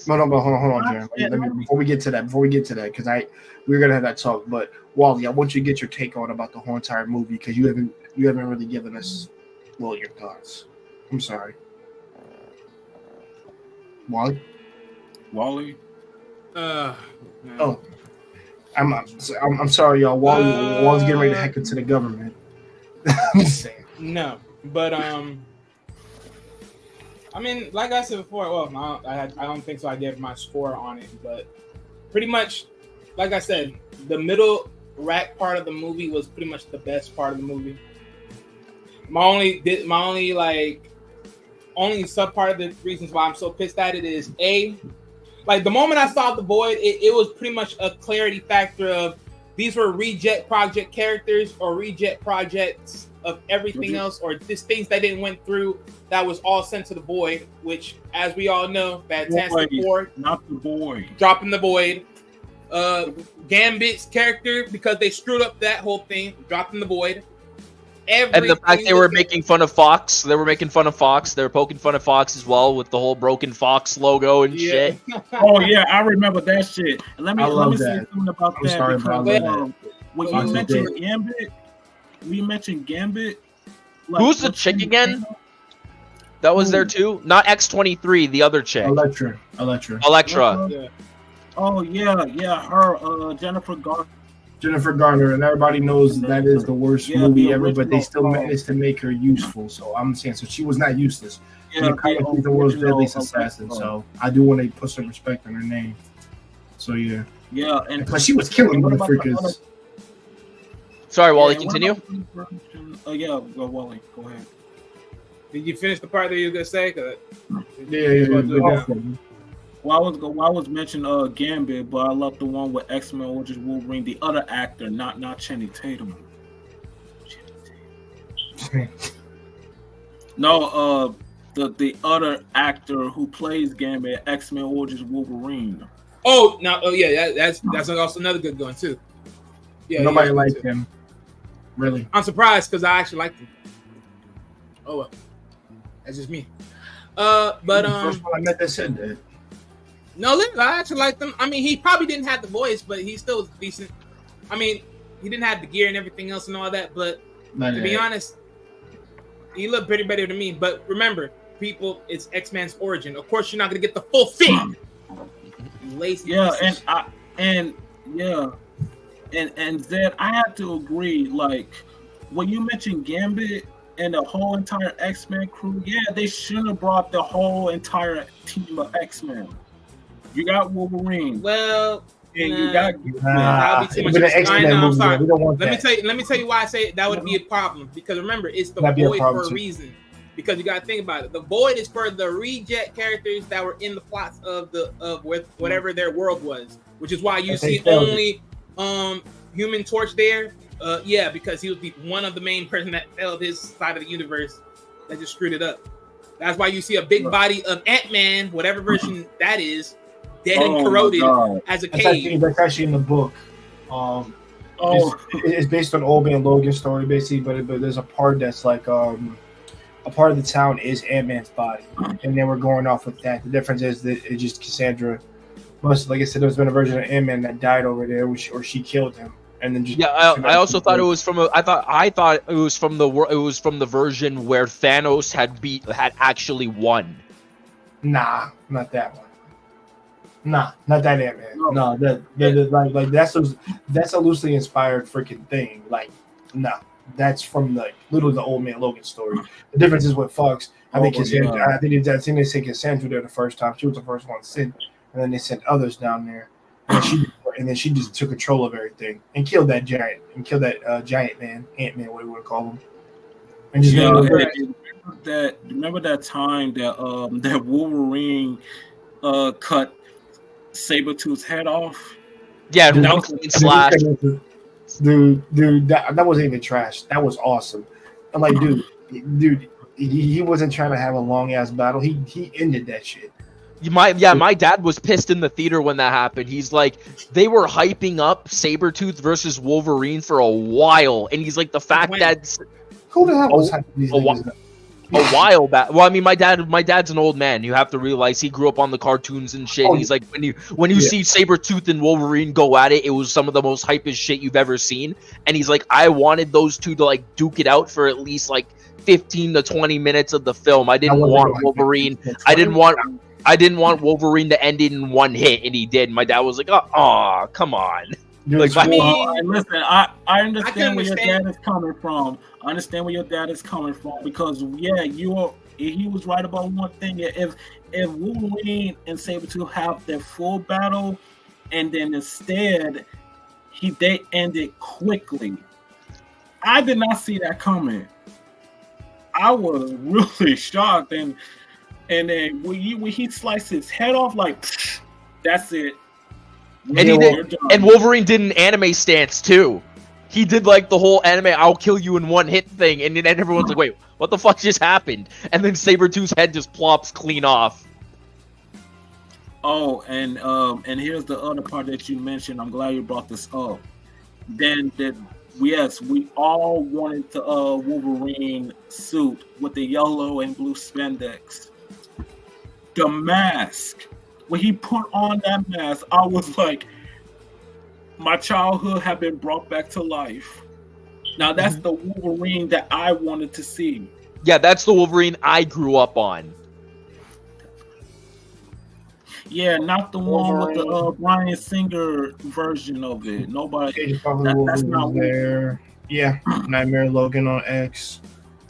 No, but hold on, Jaron. Before we get to that, because we're gonna have that talk. But Wally, I want you to get your take on about the whole entire movie because you haven't really given us your thoughts. I'm sorry, Wally. Oh, I'm sorry, y'all. Wally's getting ready to hack into the government. I'm just saying. No, but I mean, like I said before, I don't think so. I gave my score on it, but pretty much, like I said, the middle rack part of the movie was pretty much the best part of the movie. My only sub part of the reasons why I'm so pissed at it is like the moment I saw the Void, it was pretty much a clarity factor of these were reject project characters or reject projects of everything else, or just things that didn't went through that was all sent to the Void, which, as we all know, Fantastic Four, not the Void, dropping the Void. Gambit's character, because they screwed up that whole thing, dropping the Void. And the fact they were making fun of Fox. They were making fun of Fox. They were poking fun of Fox as well with the whole broken Fox logo and shit. Oh yeah, I remember that shit. And let me say something about that because when you mentioned Gambit, like, who's the chick again? That was there too. Not X-23, the other chick. Elektra. Yeah. Oh yeah, her Jennifer Garner, and everybody knows that is the worst movie ever, but they still managed to make her useful. So I'm saying, so she was not useless. She's the world's deadliest assassin. So I do want to put some respect on her name. So yeah, and but she was killing motherfuckers. Sorry, Wally, continue. Wally, go ahead. Did you finish the part that you were gonna say? Yeah. Well, I was mentioning Gambit, but I love the one with X-Men, which is Wolverine, the other actor, not Channing Tatum. No, the other actor who plays Gambit, X-Men Origins Wolverine. That's also another good one too. Yeah, nobody liked him. Really, I'm surprised because I actually liked him. Oh well, that's just me. But the first one I met that said that. No, I actually liked him. I mean, he probably didn't have the voice, but he still was decent. I mean, he didn't have the gear and everything else and all that, but to be honest, he looked pretty better than me. But remember, people, it's X-Men's origin. Of course, you're not gonna get the full fit. Lazy. Yeah, and Zed, I have to agree. Like when you mentioned Gambit and the whole entire X-Men crew, they should have brought the whole entire team of X-Men. You got Wolverine. Well, you got. That'll be too much. I'm sorry. Let me tell you why I say that would be a problem. Because remember, it's the Void for a reason. Because you got to think about it. The Void is for the reject characters that were in the plots of whatever their world was, which is why you see only Human Torch there. Because he was one of the main person that failed his side of the universe that just screwed it up. That's why you see a big body of Ant-Man, whatever version that is, dead and corroded as a cave. That's actually in the book. It's based on Old Man Logan's story, basically, but there's a part that's like a part of the town is Ant-Man's body, and then we're going off with that. The difference is that it's just Cassandra. Most, like I said, there's been a version of Ant-Man that died over there, or she killed him, and then just I also thought it was from I thought it was from the version where Thanos had actually won. Nah, not that one. Nah, not that Ant-Man. No, that that's a loosely inspired freaking thing. Like, no, that's from the Old Man Logan story. The difference is with Fox. I think they sent Cassandra there the first time. She was the first one sent, and then they sent others down there, and then she just took control of everything and killed that giant giant man, Ant-Man, what do you want to call him? And just remember that time that that Wolverine cut Sabretooth's head off. Yeah, one clean slash. Dude, that wasn't even trash. That was awesome. I'm like, dude, he wasn't trying to have a long ass battle. He ended that shit. My dad was pissed in the theater when that happened. He's like, they were hyping up Sabretooth versus Wolverine for a while, and he's like, the fact that who the hell was hyping these niggas up? A while back. Well, I mean, my dad's an old man. You have to realize he grew up on the cartoons and shit. He's like, when you see Sabretooth and Wolverine go at it, it was some of the most hypest shit you've ever seen. And he's like, I wanted those two to like duke it out for at least like 15 to 20 minutes of the film. I didn't want Wolverine. I didn't want Wolverine to end it in one hit, and he did. My dad was like, "Oh, come on." Like, listen, I understand where your dad is coming from. I understand where your dad is coming from because he was right about one thing. If Wolverine and Sabretooth have their full battle, and then instead they end it quickly, I did not see that coming. I was really shocked, and then when he sliced his head off, like that's it. And he did, and Wolverine did an anime stance too. He did like the whole anime "I'll kill you in one hit" thing, and then everyone's like, "Wait, what the fuck just happened?" And then Sabretooth's head just plops clean off. Oh, and here's the other part that you mentioned. I'm glad you brought this up. Then Yes, we all wanted the Wolverine suit with the yellow and blue spandex. The mask. When he put on that mask, I was like, my childhood had been brought back to life. Now that's the Wolverine that I wanted to see. Yeah, that's the Wolverine I grew up on. Yeah, not the one with the Bryan Singer version of it. Nobody. That's not there. Yeah, Nightmare Logan on X.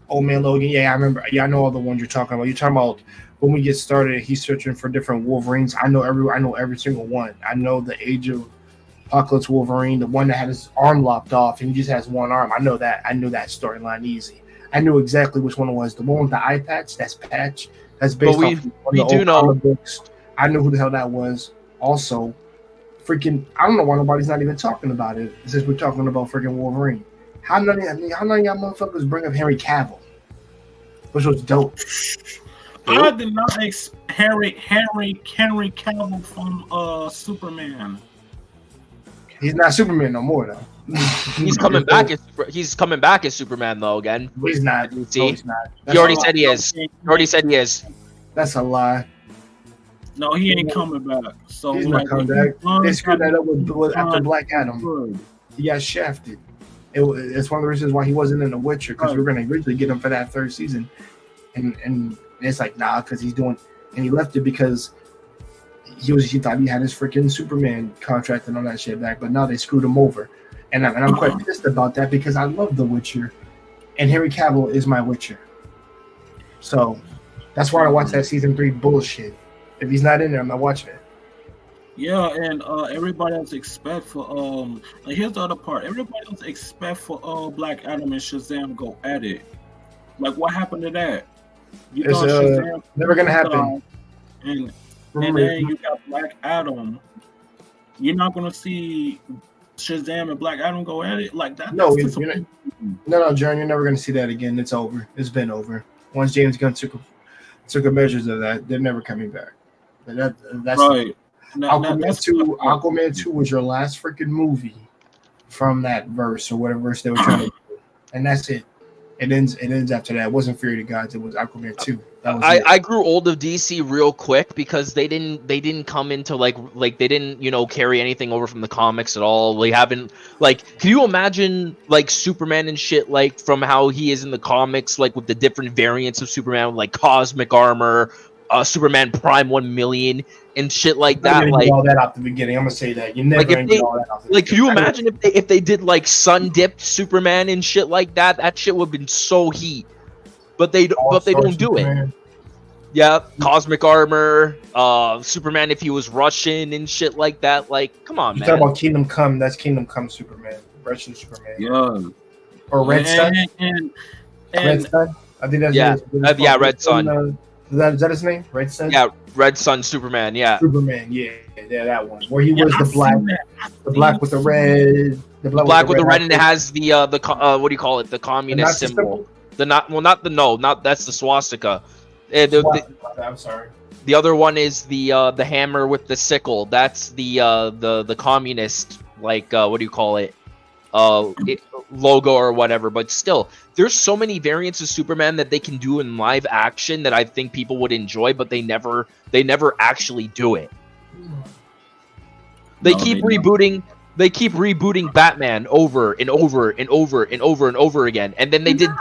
Old Man Logan. Yeah, I remember. Yeah, I know all the ones you're talking about. You're talking about when we get started. He's searching for different Wolverines. I know every single one. I know the Age of Apocalypse Wolverine, the one that had his arm lopped off and he just has one arm. I know that. I knew that storyline easy. I knew exactly which one it was. The one with the eye patch. That's Patch. That's based off we do know books. I knew who the hell that was. Also, freaking, I don't know why nobody's not even talking about it since we're talking about freaking Wolverine. How none of y'all motherfuckers bring up Henry Cavill, which was dope. I did not expect Henry Cavill from Superman. He's not Superman no more though. He's coming back as Superman though again. He's not. No, he's not. He already said he is. That's a lie. No, he ain't coming back. So he's not coming back. They screwed that up with after Black Adam. He got shafted. It's one of the reasons why he wasn't in The Witcher, because we were going to originally get him for that third season, and it's like nah, because he's doing, and he left it because he thought he had his freaking Superman contract and all that shit back, but now they screwed him over, and I'm quite pissed about that because I love The Witcher, and Henry Cavill is my Witcher, so that's why I watched that season 3 bullshit. If he's not in there, I'm not watching it. Yeah, and everybody else expect for here's the other part. Everybody else expect for Black Adam and Shazam go at it. Like, what happened to that? It's Shazam never gonna happen. And then you got Black Adam. You're not gonna see Shazam and Black Adam go at it like that. No, Jaron, you're never gonna see that again. It's over. It's been over. Once James Gunn took measures of that, they're never coming back. That's right. Aquaman 2 was your last freaking movie from that verse or whatever verse they were trying to do. And that's it. It ends after that. It wasn't Fury of the Gods, it was Aquaman 2. I grew old of DC real quick because they didn't come into like they didn't, carry anything over from the comics at all. They haven't, can you imagine like Superman and shit, like from how he is in the comics, like with the different variants of Superman, like cosmic armor, Superman Prime 1 million and shit like that. Like all that out the beginning. I'm gonna say that you never get all that out the beginning. Can you imagine if they did like sun dipped Superman and shit like that? That shit would have been so heat. But they don't do it. Yeah, cosmic armor, Superman if he was Russian and shit like that. Like, come on, man. You talk about Kingdom Come? That's Kingdom Come Superman, Russian Superman. Yeah. Or Red Sun. Red Sun. I think that's Red Sun. Is that his name? Red Sun? Yeah, Red Sun Superman, yeah. Superman, yeah, that one. Where he was the black with the red. The black with the red, and it has the what do you call it? The communist symbol. That's the swastika. I'm sorry. The other one is the hammer with the sickle. That's the communist, what do you call it? Logo or whatever. But still, there's so many variants of Superman that they can do in live action that I think people would enjoy, but they never actually do it. They keep rebooting Batman over and over and over and over and over again, and then they did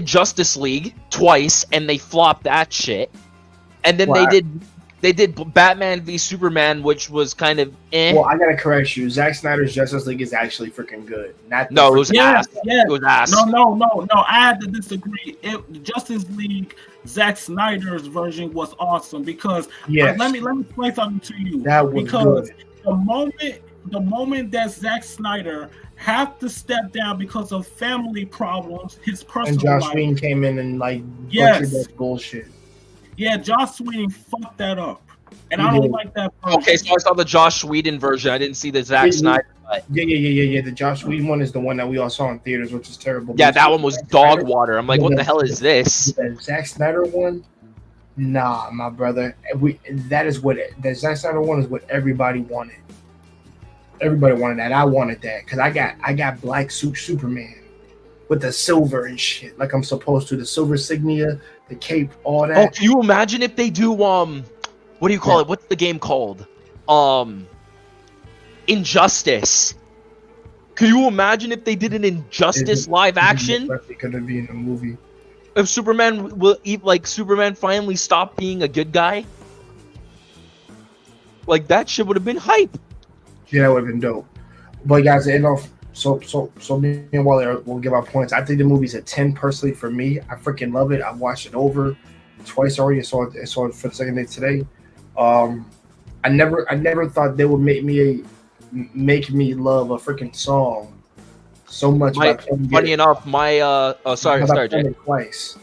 Justice League twice, and they flopped that shit, and then they did Batman v Superman, which was kind of Well, I gotta correct you. Zack Snyder's Justice League is actually freaking good. It was ass. It was ass. No. I had to disagree. Justice League, Zack Snyder's version was awesome because let me explain something to you. That was good. The moment that Zack Snyder have to step down because of family problems, his personal and Joss life. Whedon came in and butchered that bullshit. Yeah, Joss Whedon fucked that up, and I don't like that version. Okay, so I saw the Joss Whedon version. I didn't see the Zack Snyder. Yeah. The Joss Whedon one is the one that we all saw in theaters, which is terrible. Yeah, that one was dog water. I'm like, what the hell is this? The Zack Snyder one Nah, my brother. The Zack Snyder one is what everybody wanted. Everybody wanted that. I wanted that because I got black suit Superman with the silver and shit, like I'm supposed to. The silver insignia, the cape, all that. Oh, can you imagine if they do what do you call it? What's the game called? Injustice. Can you imagine if they did an Injustice live action? It could be in a movie. If Superman Superman finally stopped being a good guy, like that shit would have been hype. Yeah, that would have been dope. But guys, so me and Wally will give our points. I think the movie's a 10 personally for me. I freaking love it. I've watched it over twice already. I saw it for the second day today. I never thought they would make me love a freaking song so much. Funny enough, sorry, Jay. Twice.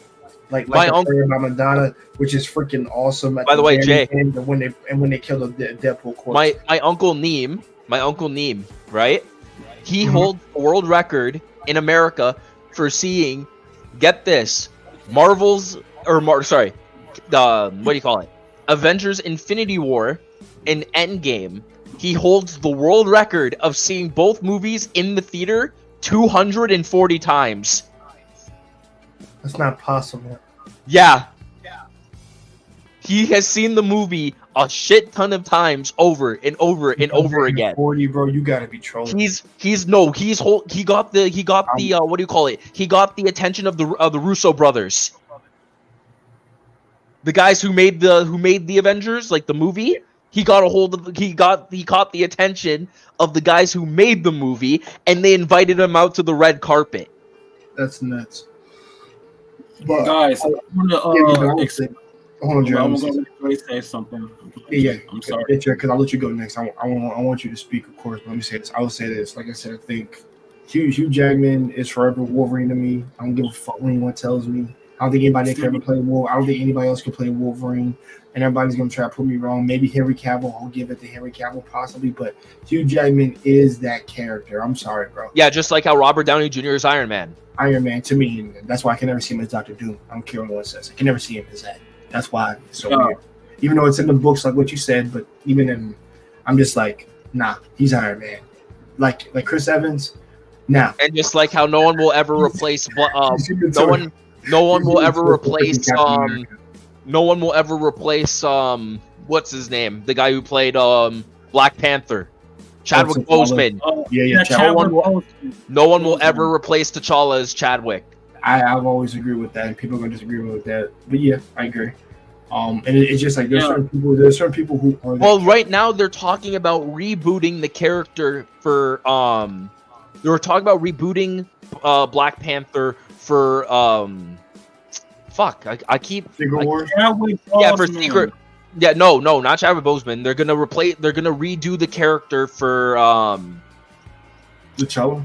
Like my uncle by Madonna, which is freaking awesome. By the way, Jay, when they killed the Deadpool corpse. My uncle Neem, right? He holds the world record in America for seeing, get this, what do you call it? Avengers Infinity War and Endgame. He holds the world record of seeing both movies in the theater 240 times. That's not possible. Yeah. He has seen the movie a shit ton of times over and over and over again. 40, bro, you gotta be trolling. He got the what do you call it? He got the attention of the Russo brothers. The guys who made the Avengers, like the movie. He caught the attention of the guys who made the movie, and they invited him out to the red carpet. That's nuts. But, guys, I'm gonna say something. Yeah, I'm sorry. Because I'll let you go next. I want you to speak, of course. But let me say this. I will say this. Like I said, I think Hugh Jackman is forever Wolverine to me. I don't give a fuck what anyone tells me. I don't think anybody can ever play Wolverine. I don't think anybody else can play Wolverine. And everybody's gonna try to prove me wrong. Maybe Henry Cavill. I'll give it to Henry Cavill possibly, but Hugh Jackman is that character. I'm sorry, bro. Yeah, just like how Robert Downey Jr. is Iron Man. Iron Man to me, and that's why I can never see him as Dr. Doom. I don't care what anyone says. I can never see him as that. That's why it's so weird. Even though it's in the books, like what you said, but I'm just like, nah, he's Iron Man. Like Chris Evans, nah. And just like how no one will ever replace no one will ever replace what's his name? The guy who played Black Panther. Chadwick Boseman. No one will ever replace T'Challa as Chadwick. I've always agreed with that, and people are gonna disagree with that. But yeah, I agree. And it's just like there's certain people who are. Well, right now they're talking about rebooting the character for They were talking about rebooting Black Panther for I keep Secret Wars. Yeah, for Secret. Yeah, no, not Chadwick Boseman. They're gonna redo the character for the show.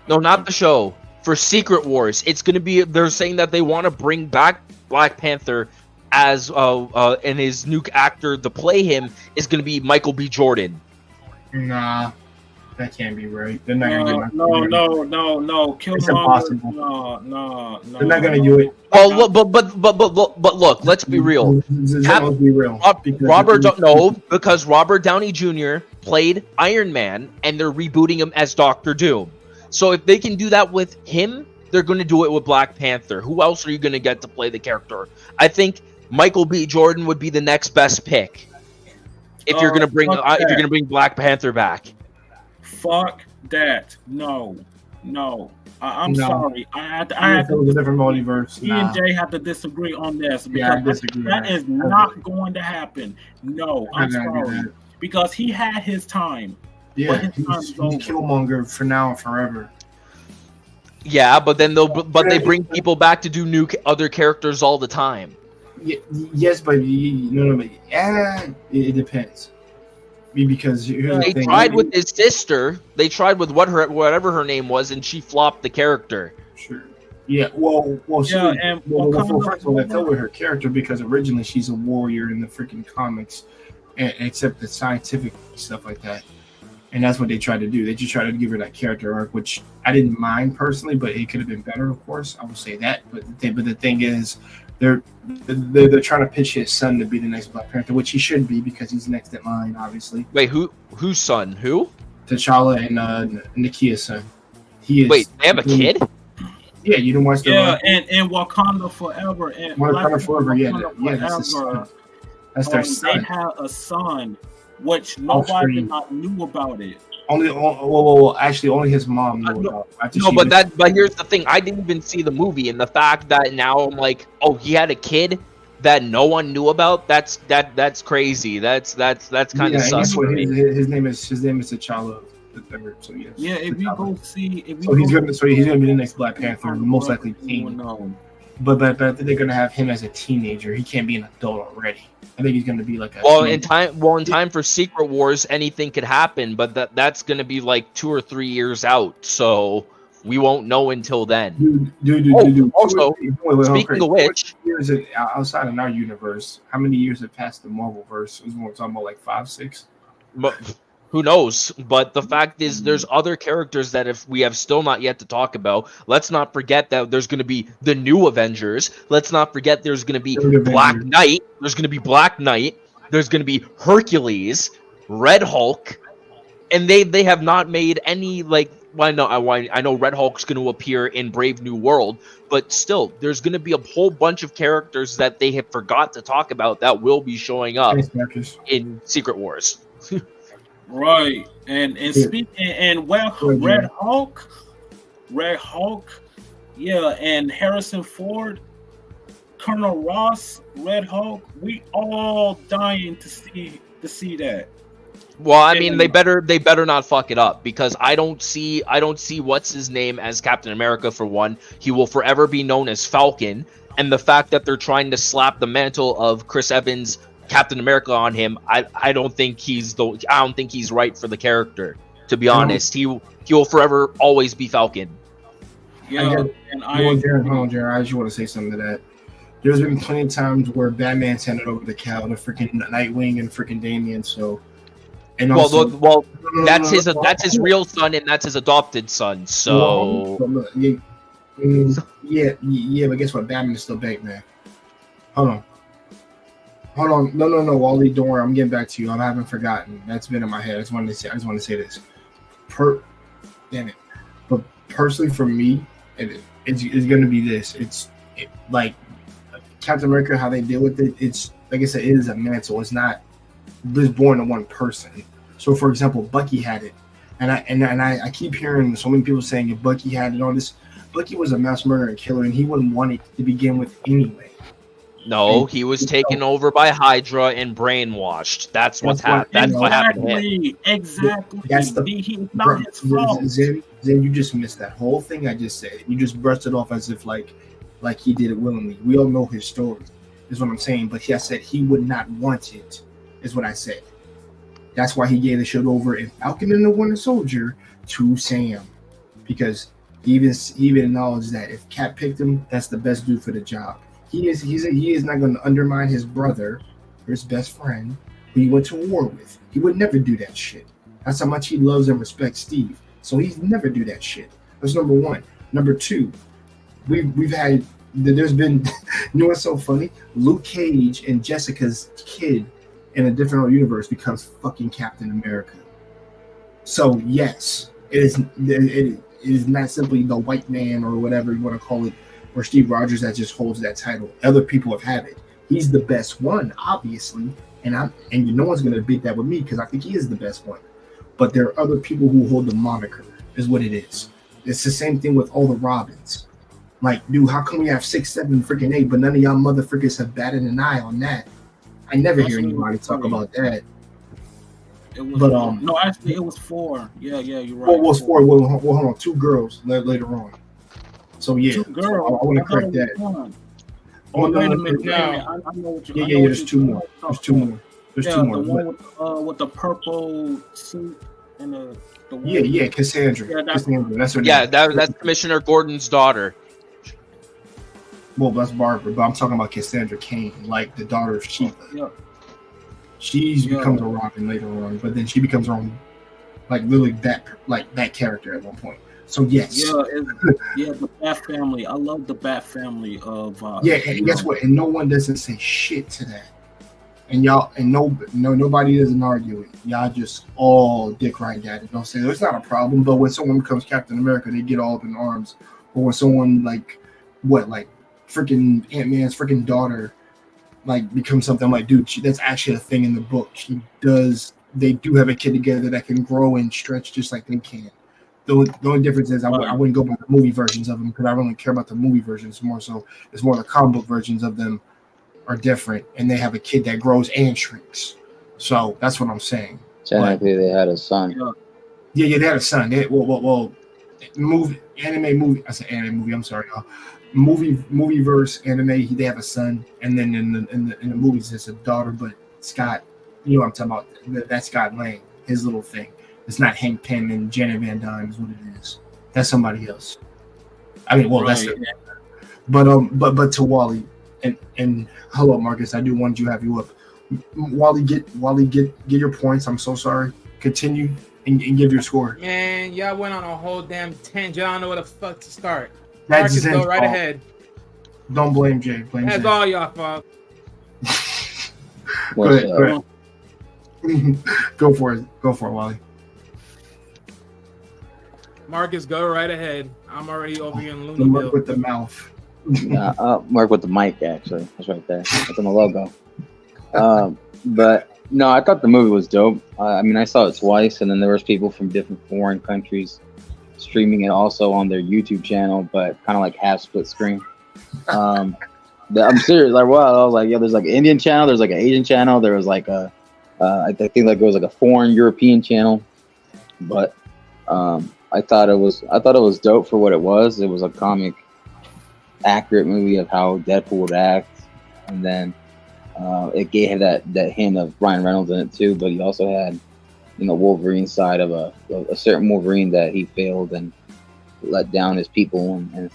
No, not the show. For Secret Wars, it's gonna be. They're saying that they want to bring back Black Panther as and his new actor to play him is gonna be Michael B. Jordan. Nah, that can't be right. They're not gonna do no. It's impossible. No. They're not gonna do it. Well, but look. Let's be real. Because Robert Downey Jr. played Iron Man, and they're rebooting him as Dr. Doom. So if they can do that with him, they're going to do it with Black Panther. Who else are you going to get to play the character? I think Michael B. Jordan would be the next best pick. If you're going to bring Black Panther back. Fuck that. No. I'm sorry. I have to. A different multiverse. Me and Jay have to disagree on this because that is not going to happen. No, I'm sorry. Because he had his time. Yeah, he's Killmonger for now and forever. Yeah, but then they bring people back to do other characters all the time. Yes, but it depends. Because they tried with his sister. They tried with whatever her name was, and she flopped the character. Sure. Yeah. Well. First of all, that fell with her character because originally she's a warrior in the freaking comics, except the scientific stuff like that. And that's what they tried to do. They just tried to give her that character arc, which I didn't mind personally, but it could have been better, of course. I will say that. But the thing is, they're trying to pitch his son to be the next Black Panther, which he should be because he's next in line, obviously. Wait, whose son? Who? T'Challa and Nakia's son. He is. Wait, they have a kid? Yeah, you didn't watch the. And Wakanda Forever. And Wakanda Forever, that's their son. They have a son, which nobody knew about it. Actually, only his mom knew about it. No, but here's the thing: I didn't even see the movie, and the fact that now I'm like, oh, he had a kid that no one knew about. That's crazy. That's kind of sus. His name is T'Challa. So yes. Yeah, if you go see, he's gonna be the next Black Panther, most likely teen. But I think they're gonna have him as a teenager. He can't be an adult already. I think he's gonna be like a in time for Secret Wars, anything could happen, but that's gonna be like 2 or 3 years out, so we won't know until then. Dude. Also, speaking of which, years outside of our universe, how many years have passed the Marvel verse? We're talking about like 5, 6. Who knows? But the fact is, there's other characters that if we have still not yet to talk about. Let's not forget that there's going to be the new Avengers. Let's not forget there's going to be Black Knight. There's going to be Black Knight. There's going to be Hercules, Red Hulk, and they have not made any like. I know Red Hulk's going to appear in Brave New World, but still, there's going to be a whole bunch of characters that they have forgot to talk about that will be showing up in Secret Wars. Right, and speaking and Red Hulk, yeah, and Harrison Ford, Colonel Ross, Red Hulk, we all dying to see that. Well, I mean, they better not fuck it up because I don't see what's his name as Captain America for one. He will forever be known as Falcon, and the fact that they're trying to slap the mantle of Chris Evans' Captain America on him, I don't think he's right for the character. To be honest, he will forever always be Falcon. Yeah, Jared, I just want to say something to that. There's been plenty of times where Batman's handed over the cow to freaking Nightwing and freaking Damian. So, and also, that's his real son and that's his adopted son. So, yeah, but guess what? Batman is still Batman. Hold on. No, Wally, don't worry. I'm getting back to you. I haven't forgotten. That's been in my head. I just want to say this. Damn it. But personally, for me, it's going to be this. Like Captain America, how they deal with it. It's like I said, it is a mantle. It's not just born to one person. So, for example, Bucky had it, and I keep hearing so many people saying if Bucky had it on this. Bucky was a mass murderer and killer, and he wouldn't want it to begin with anyway. No, he was taken over by Hydra and brainwashed. That's what happened to him. Exactly. That's not his fault. Zen, you just missed that whole thing I just said. You just brushed it off as if like he did it willingly. We all know his story, is what I'm saying. But I said he would not want it, is what I said. That's why he gave the shit over in Falcon and the Winter Soldier to Sam, because he even acknowledged that if Cap picked him, that's the best dude for the job. He is not going to undermine his brother or his best friend who he went to war with. He would never do that shit. That's how much he loves and respects Steve. So he'd never do that shit. That's number one. Number two, there's been, you know what's so funny? Luke Cage and Jessica's kid in a different universe becomes fucking Captain America. So yes, it is not simply the white man or whatever you want to call it, or Steve Rogers that just holds that title. Other people have had it. He's the best one, obviously, and no one's gonna beat that with me because I think he is the best one. But there are other people who hold the moniker, is what it is. It's the same thing with all the Robins. Like, dude, how come we have 6, 7, freaking 8, but none of y'all motherfuckers have batted an eye on that? I never hear anybody talk about that. No, actually, it was 4. Yeah, you're right. Well, it was 4. Well, hold on, 2 girls later on. So yeah, 2 girls. I want to correct that. Wait a minute. I know what you. Yeah. There's 2 more. There's 2 more. The one with the purple suit and the one. Yeah, Cassandra. Yeah, that's her name. Yeah, that's Commissioner Gordon's daughter. Well, that's Barbara, but I'm talking about Cassandra Cain, like the daughter of Sheila. Yeah. She becomes a Robin later on, but then she becomes her own, like literally that character at one point. So yes. The Bat Family. I love the Bat Family of. And guess what? And no one doesn't say shit to that. And y'all, and nobody doesn't argue it. Y'all just all dick right at it. Don't say it's not a problem. But when someone becomes Captain America, they get all up in arms. Or when someone like freaking Ant-Man's freaking daughter, like becomes something, I'm like, dude, that's actually a thing in the book. They do have a kid together that can grow and stretch just like they can. The only difference is I wouldn't go by the movie versions of them because I don't really care about the movie versions more. So it's more the comic book versions of them are different, and they have a kid that grows and shrinks. So that's what I'm saying. Technically, they had a son. Yeah, they had a son. Anime movie. I said anime movie. I'm sorry, y'all. Movie verse anime. They have a son, and then in the movies, it's a daughter. But Scott, you know what I'm talking about? That's Scott Lang. His little thing. It's not Hank Pym and Janet Van Dyne is what it is. That's somebody else. I mean, well, that's it. But to Wally. And hello, Marcus. I do want to have you up. Wally, get your points. I'm so sorry. Continue and give your score. Man, y'all went on a whole damn tangent. I don't know where the fuck to start. That's Marcus, go right ahead. Don't blame Jay. That's all y'all fault. Go ahead. Go for it, Wally. Marcus, go right ahead. I'm already over here in Looneyville. The mark with the mouth. Mark with the mic, actually. That's right there. That's on the logo. But no, I thought the movie was dope. I mean, I saw it twice, and then there was people from different foreign countries streaming it also on their YouTube channel, but kind of like half split screen. I'm serious. Like, wow, I was like, yeah, there's like an Indian channel, there's like an Asian channel, there was like I think like it was like a foreign European channel, but I thought it was dope for what it was. It was a comic accurate movie of how Deadpool would act, and then it gave that hint of Ryan Reynolds in it too, but he also had Wolverine side of a certain Wolverine that he failed and let down his people, and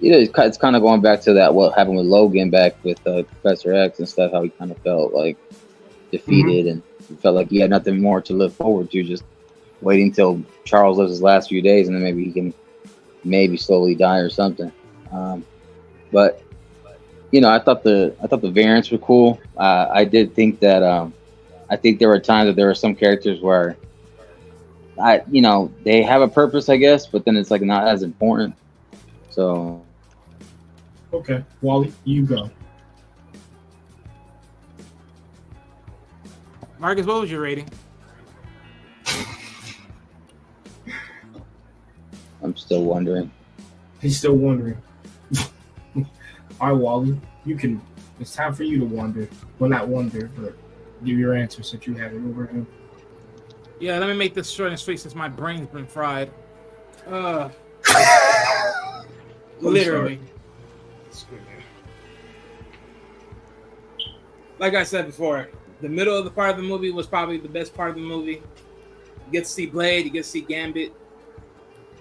it's kind of going back to that what happened with Logan back with Professor X and stuff, how he kind of felt like defeated and he felt like he had nothing more to look forward to, just waiting till Charles lives his last few days and then maybe he can slowly die or something. But I thought the variants were cool. I did think that I think there were times that there were some characters where they have a purpose, I guess, but then it's like not as important. So okay, Wally, you go. Marcus, what was your rating? I'm still wondering. He's still wondering. All right, Wally, it's time for you to wonder. Well, not wonder, but give your answer since you have it over him. Yeah, let me make this short and sweet since my brain's been fried. Literally. Like I said before, the middle of the part of the movie was probably the best part of the movie. You get to see Blade, you get to see Gambit.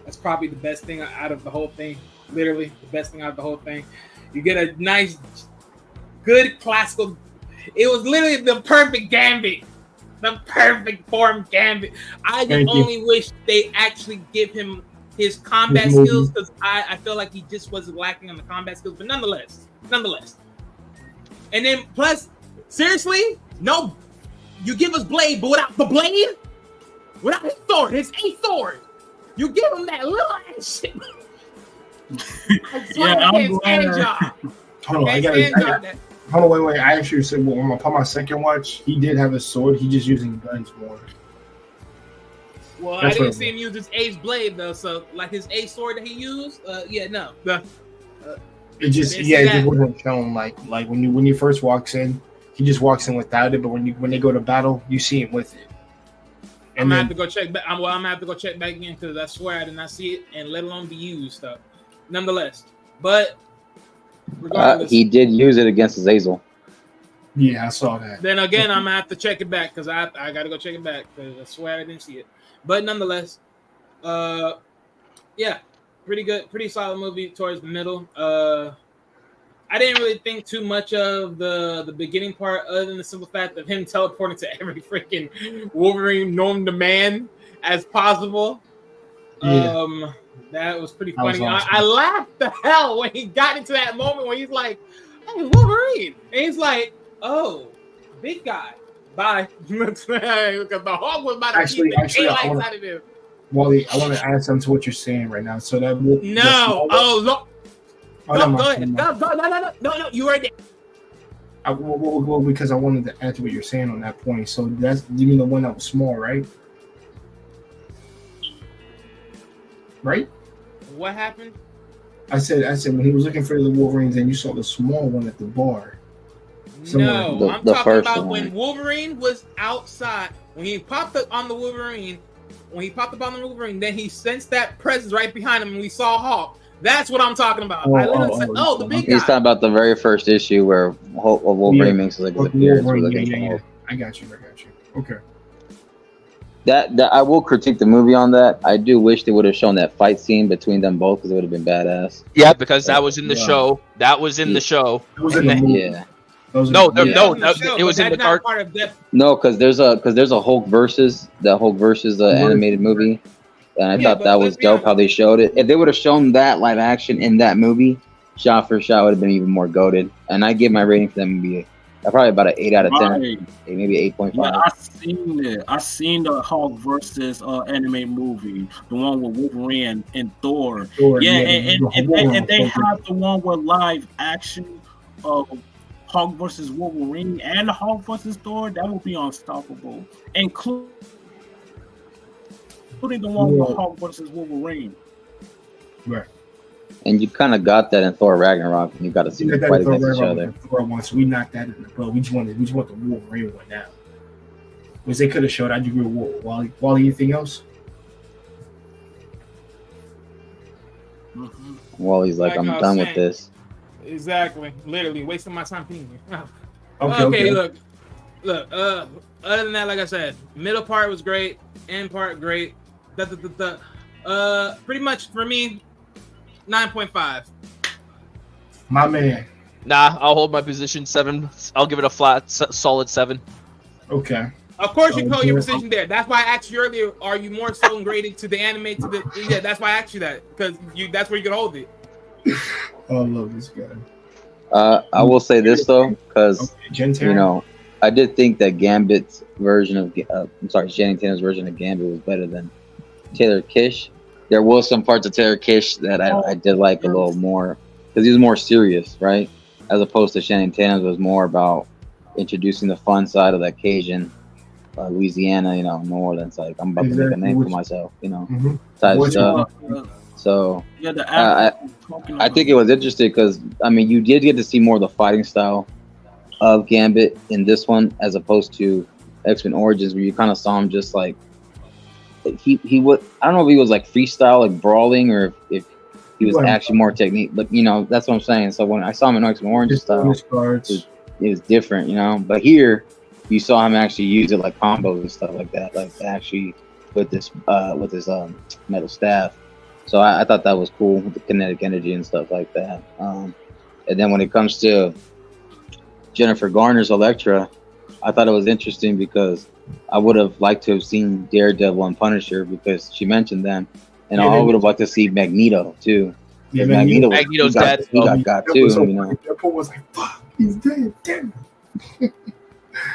That's probably the best thing out of the whole thing. Literally, the best thing out of the whole thing. You get a nice, good classical. It was literally the perfect Gambit. The perfect form Gambit. I just only wish they actually give him his combat skills, because I feel like he just was lacking on the combat skills. But nonetheless. And then plus, seriously, no, you give us Blade, but without the blade, without his sword, his A sword, you give him that little ass shit. I'm glad. Hold on, wait. I actually said, well, upon my second watch, he did have a sword. He's just using guns more. Well, I didn't see him use his ace blade though. So, like his ace sword that he used, it just wasn't shown. Like when he first walks in, he just walks in without it. But when they go to battle, you see him with it. I'm gonna have to go check back. I'm gonna have to go check back again because I swear I did not see it, and let alone be used stuff. Nonetheless, but regardless, he did use it against Azazel. Yeah, I saw that. Then again, I'm gonna have to check it back because I gotta go check it back because I swear I didn't see it. But nonetheless, pretty good, pretty solid movie towards the middle. I didn't really think too much of the beginning part, other than the simple fact of him teleporting to every freaking Wolverine known to man as possible. That was pretty funny. Awesome. I laughed the hell when he got into that moment where he's like, "Hey, Wolverine," and he's like, "Oh, big guy, bye." Because the Hulk was about to keep the daylights out of him. Wally, I want to add something to what you're saying right now. So that look. Go ahead. No. You were there. Well, because I wanted to add to what you're saying on that point. So that's you mean the one that was small, right? Right? What happened? I said when he was looking for the Wolverines, and you saw the small one at the bar. No, I'm talking about when Wolverine was outside. When he popped up on the Wolverine, then he sensed that presence right behind him, and we saw Hulk. That's what I'm talking about. I literally said, the big guy. He's talking about the very first issue where Wolverine makes his appearance. Yeah. I got you. Okay. That I will critique the movie on that. I do wish they would have shown that fight scene between them both because it would have been badass. Yeah, because that was in the show. That was in the show. It was in the movie. Yeah. It was in the card. No, because there's a Hulk versus animated movie, and I thought that was dope how they showed it. If they would have shown that live action in that movie, shot for shot would have been even more goated. And I give my rating for that movie probably about an 8 out of 10, maybe 8.5. Yeah, I seen it. I seen the Hulk versus anime movie, the one with Wolverine and Thor. And they have the one with live action of Hulk versus Wolverine and the Hulk versus Thor. That would be unstoppable, including the one with Hulk versus Wolverine. Right. And you kind of got that in Thor Ragnarok, and you got to see them fight against each other. So we knocked that in the bud. We just want the Wolverine one now. Which they could have showed. I agree with Wally. Wally, anything else? Mm-hmm. Wally's like, I'm done with this. Exactly. Literally wasting my time being here. Okay. Look. Other than that, like I said, middle part was great. End part great. Pretty much for me. 9.5. My man. Nah, I'll hold my position. 7. I'll give it a flat, solid 7. Okay. Of course, you call your position there. That's why I asked you earlier. Are you more so graded to the anime? Yeah, that's why I asked you that because that's where you can hold it. Oh, I love this guy. I will say this though, because I did think that Gambit's version of Channing Tatum's version of Gambit was better than Taylor Kish. There was some parts of Taylor Kish that I did like a little more because he was more serious, right? As opposed to Channing Tatum's was more about introducing the fun side of that Cajun, Louisiana, New Orleans. Like I'm about to make a name for myself, type stuff. So I think it was interesting because you did get to see more of the fighting style of Gambit in this one as opposed to X-Men Origins, where you kind of saw him just like. He would. I don't know if he was like freestyle, like brawling, or if he was actually more technique. But that's what I'm saying. So when I saw him in X-Men Orange style, it was different, But here, you saw him actually use it like combos and stuff like that, like actually with his metal staff. So I thought that was cool with the kinetic energy and stuff like that. And then when it comes to Jennifer Garner's Elektra, I thought it was interesting because I would have liked to have seen Daredevil and Punisher because she mentioned them, and I would have liked to see Magneto too. Yeah, Magneto's dead. He got too. Deadpool was like, "Fuck, he's dead." Damn.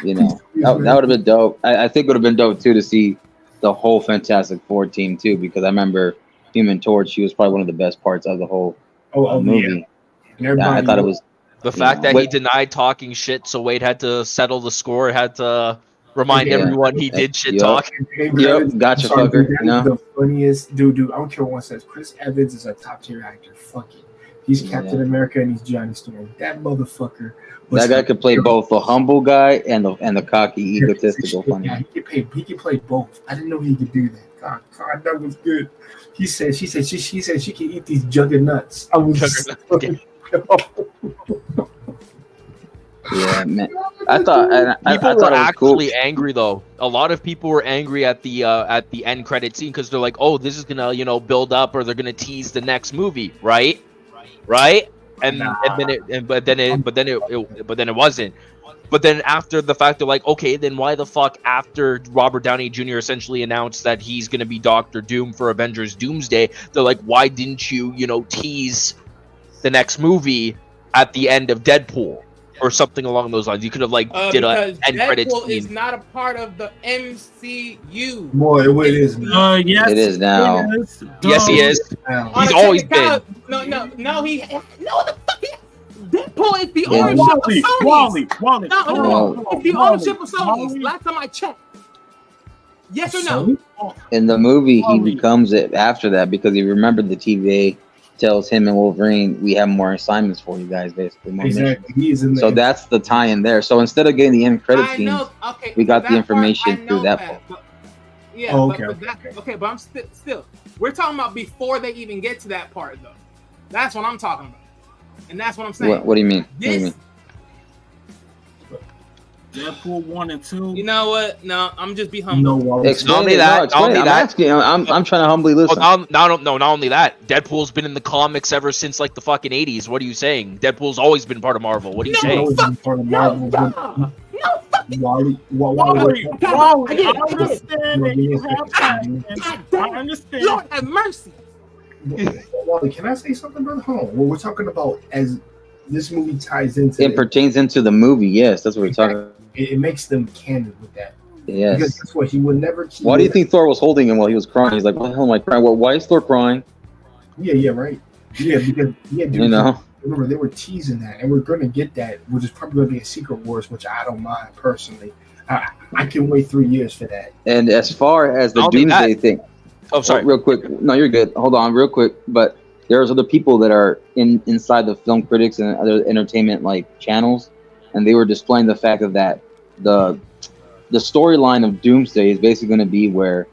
That would have been dope. I think it would have been dope too to see the whole Fantastic Four team too, because I remember Human Torch. She was probably one of the best parts of the whole movie. Yeah. I thought it was the fact that he denied talking shit, so Wade had to settle the score. Had to. Remind everyone he did shit talk. Gotcha, fucker. The funniest dude. I don't care what one says. Chris Evans is a top tier actor. Fuck it. He's Captain America and he's Johnny Storm. That motherfucker. That guy could play both the humble guy and the cocky, egotistical funny. Yeah, he could play both. I didn't know he could do that. God, that was good. She said she can eat these juggernauts. I was. Yeah, man. I thought people were actually cool. angry though. A lot of people were angry at the end credit scene because they're like, "Oh, this is gonna build up, or they're gonna tease the next movie, right?" and then it wasn't. But then after the fact, they're like, okay, then why the fuck after Robert Downey Jr. essentially announced that he's going to be Doctor Doom for Avengers Doomsday, they're like, why didn't you, tease the next movie at the end of Deadpool or something along those lines? You could have did a end credits scene. Deadpool is not a part of the MCU. Boy, it is now. Yes, it is now. Yes, he is. He's always been. No, the fuck. Deadpool is the ownership of Sony. Wally. No, it's the ownership of Sony. Last time I checked. Yes or no? In the movie, he becomes it after that because he remembered the TVA tells him and Wolverine, we have more assignments for you guys, basically. Exactly. He's in there. So that's the tie-in there. So instead of getting the end credit scenes, we got the information through that part. Yeah, but I'm still. We're talking about before they even get to that part, though. That's what I'm talking about. And that's what I'm saying. What do you mean? Deadpool 1 and 2. You know what? No, I'm just be humble. Not only that. I'm trying to humbly listen. Not only that. Deadpool's been in the comics ever since the fucking 80s. What are you saying? Deadpool's always been part of Marvel. What are you saying? Wally, I understand that you have passion. I understand. Lord have mercy. Wally, can I say something, brother? Hold on. What we're talking about as this movie ties into it pertains into the movie. Yes, that's what we're talking about. It makes them canon with that. Yes. Because that's what he would never. Why do you think Thor was holding him while he was crying? He's like, "What the hell am I crying? Well, why is Thor crying?" Yeah, right. Yeah, because dude, remember they were teasing that, and we're going to get that, which is probably going to be a Secret Wars, which I don't mind personally. I can wait 3 years for that. And as far as the Doomsday thing, sorry, real quick. No, you're good. Hold on, real quick. But there's other people that are inside the film critics and other entertainment channels, and they were displaying the fact of that the storyline of Doomsday is basically going to be where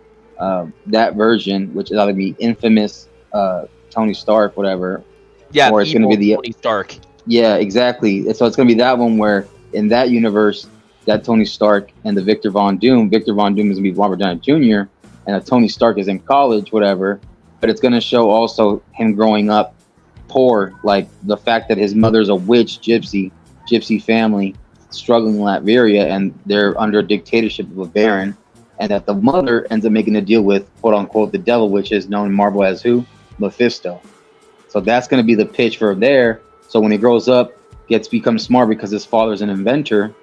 that version, which is either be infamous Tony Stark, whatever. Yeah, or it's going to be the Tony Stark. Yeah, exactly. So it's going to be that one where in that universe, that Tony Stark and the Victor Von Doom is going to be Robert Downey Jr. and Tony Stark is in college, whatever. But it's going to show also him growing up poor, like the fact that his mother's a witch, gypsy family, struggling in Latveria, and they're under a dictatorship of a baron, and that the mother ends up making a deal with quote unquote the devil, which is known in Marvel as who? Mephisto. So that's going to be the pitch for there. So when he grows up, becomes smart because his father's an inventor.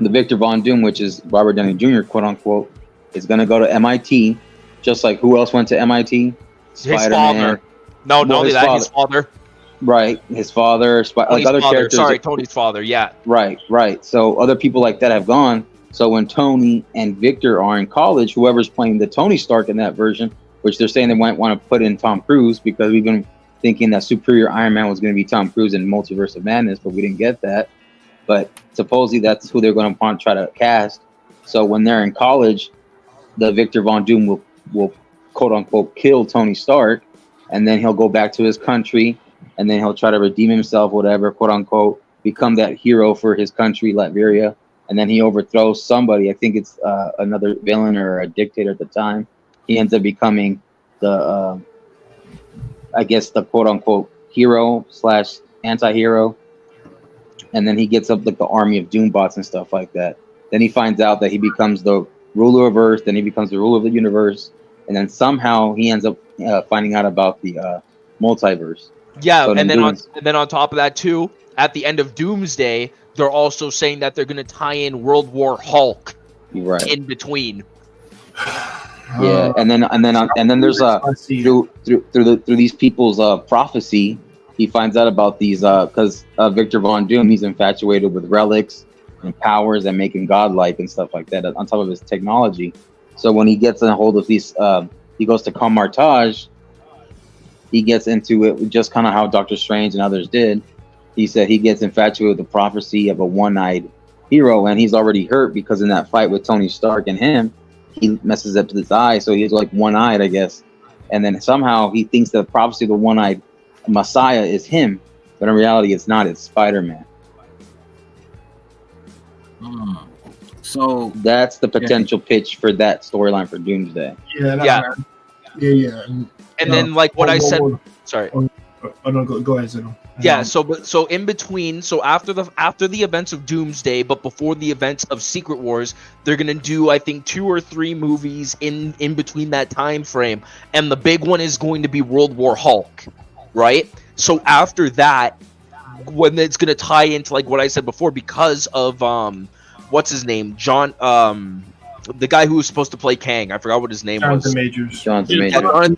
The Victor Von Doom, which is Robert Downey Jr., quote unquote, is going to go to MIT, just like who else went to MIT? Spider-Man. His father. Right, his father. Characters. Sorry, Tony's father. Yeah. Right. So other people like that have gone. So when Tony and Victor are in college, whoever's playing the Tony Stark in that version, which they're saying they might want to put in Tom Cruise because we've been thinking that Superior Iron Man was going to be Tom Cruise in Multiverse of Madness, but we didn't get that. But supposedly that's who they're going to want to try to cast. So when they're in college, the Victor Von Doom will quote unquote kill Tony Stark, and then he'll go back to his country, and then he'll try to redeem himself, whatever, quote unquote, become that hero for his country, Latveria, and then he overthrows somebody. I think it's another villain or a dictator at the time. He ends up becoming the the quote unquote hero / anti-hero. And then he gets up the army of Doombots and stuff like that. Then he finds out that he becomes the ruler of Earth, then he becomes the ruler of the universe, and then somehow he ends up finding out about the multiverse. Yeah, so and then on top of that too, at the end of Doomsday, they're also saying that they're going to tie in World War Hulk in between. Yeah, and then there's through these people's prophecy, he finds out about these because Victor Von Doom, he's infatuated with relics and powers and making godlike and stuff like that on top of his technology. So when he gets a hold of these, he goes to Kamar-Taj. He gets into it just kind of how Doctor Strange and others did. He said he gets infatuated with the prophecy of a one-eyed hero, and he's already hurt because in that fight with Tony Stark and him, he messes up his eye, so he's like one-eyed, I guess. And then somehow he thinks that the prophecy of the one-eyed Messiah is him, but in reality it's not. It's Spider-Man. So that's the potential pitch for that storyline for Doomsday. Yeah. And then what I said. Sorry. Oh no, go ahead, Zeno. Yeah, so in between, so after the events of Doomsday, but before the events of Secret Wars, they're gonna do, I think, 2 or 3 movies in between that time frame, and the big one is going to be World War Hulk, right? So after that, when it's gonna tie into like what I said before, because of what's his name, John, the guy who was supposed to play Kang, I forgot what his name was. Jonathan Majors. Jonathan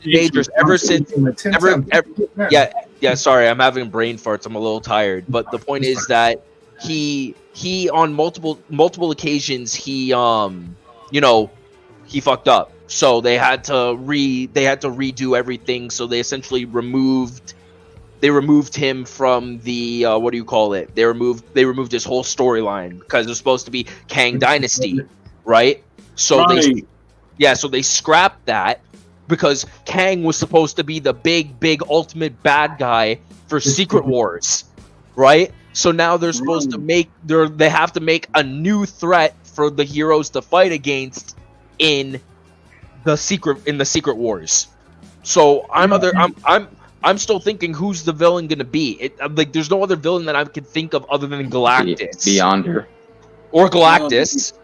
Majors. Ever since, yeah. Sorry, I'm having brain farts. I'm a little tired. But the point is that he on multiple occasions he he fucked up. So they had to redo everything. So they essentially removed him from the what do you call it? They removed his whole storyline because it was supposed to be Kang Dynasty, right? So they scrapped that because Kang was supposed to be the big ultimate bad guy for Secret Wars, right? So now they're supposed to they have to make a new threat for the heroes to fight against in the Secret Wars. So I'm still thinking, who's the villain gonna be? Like there's no other villain that I could think of other than Galactus. Beyonder. Or Galactus.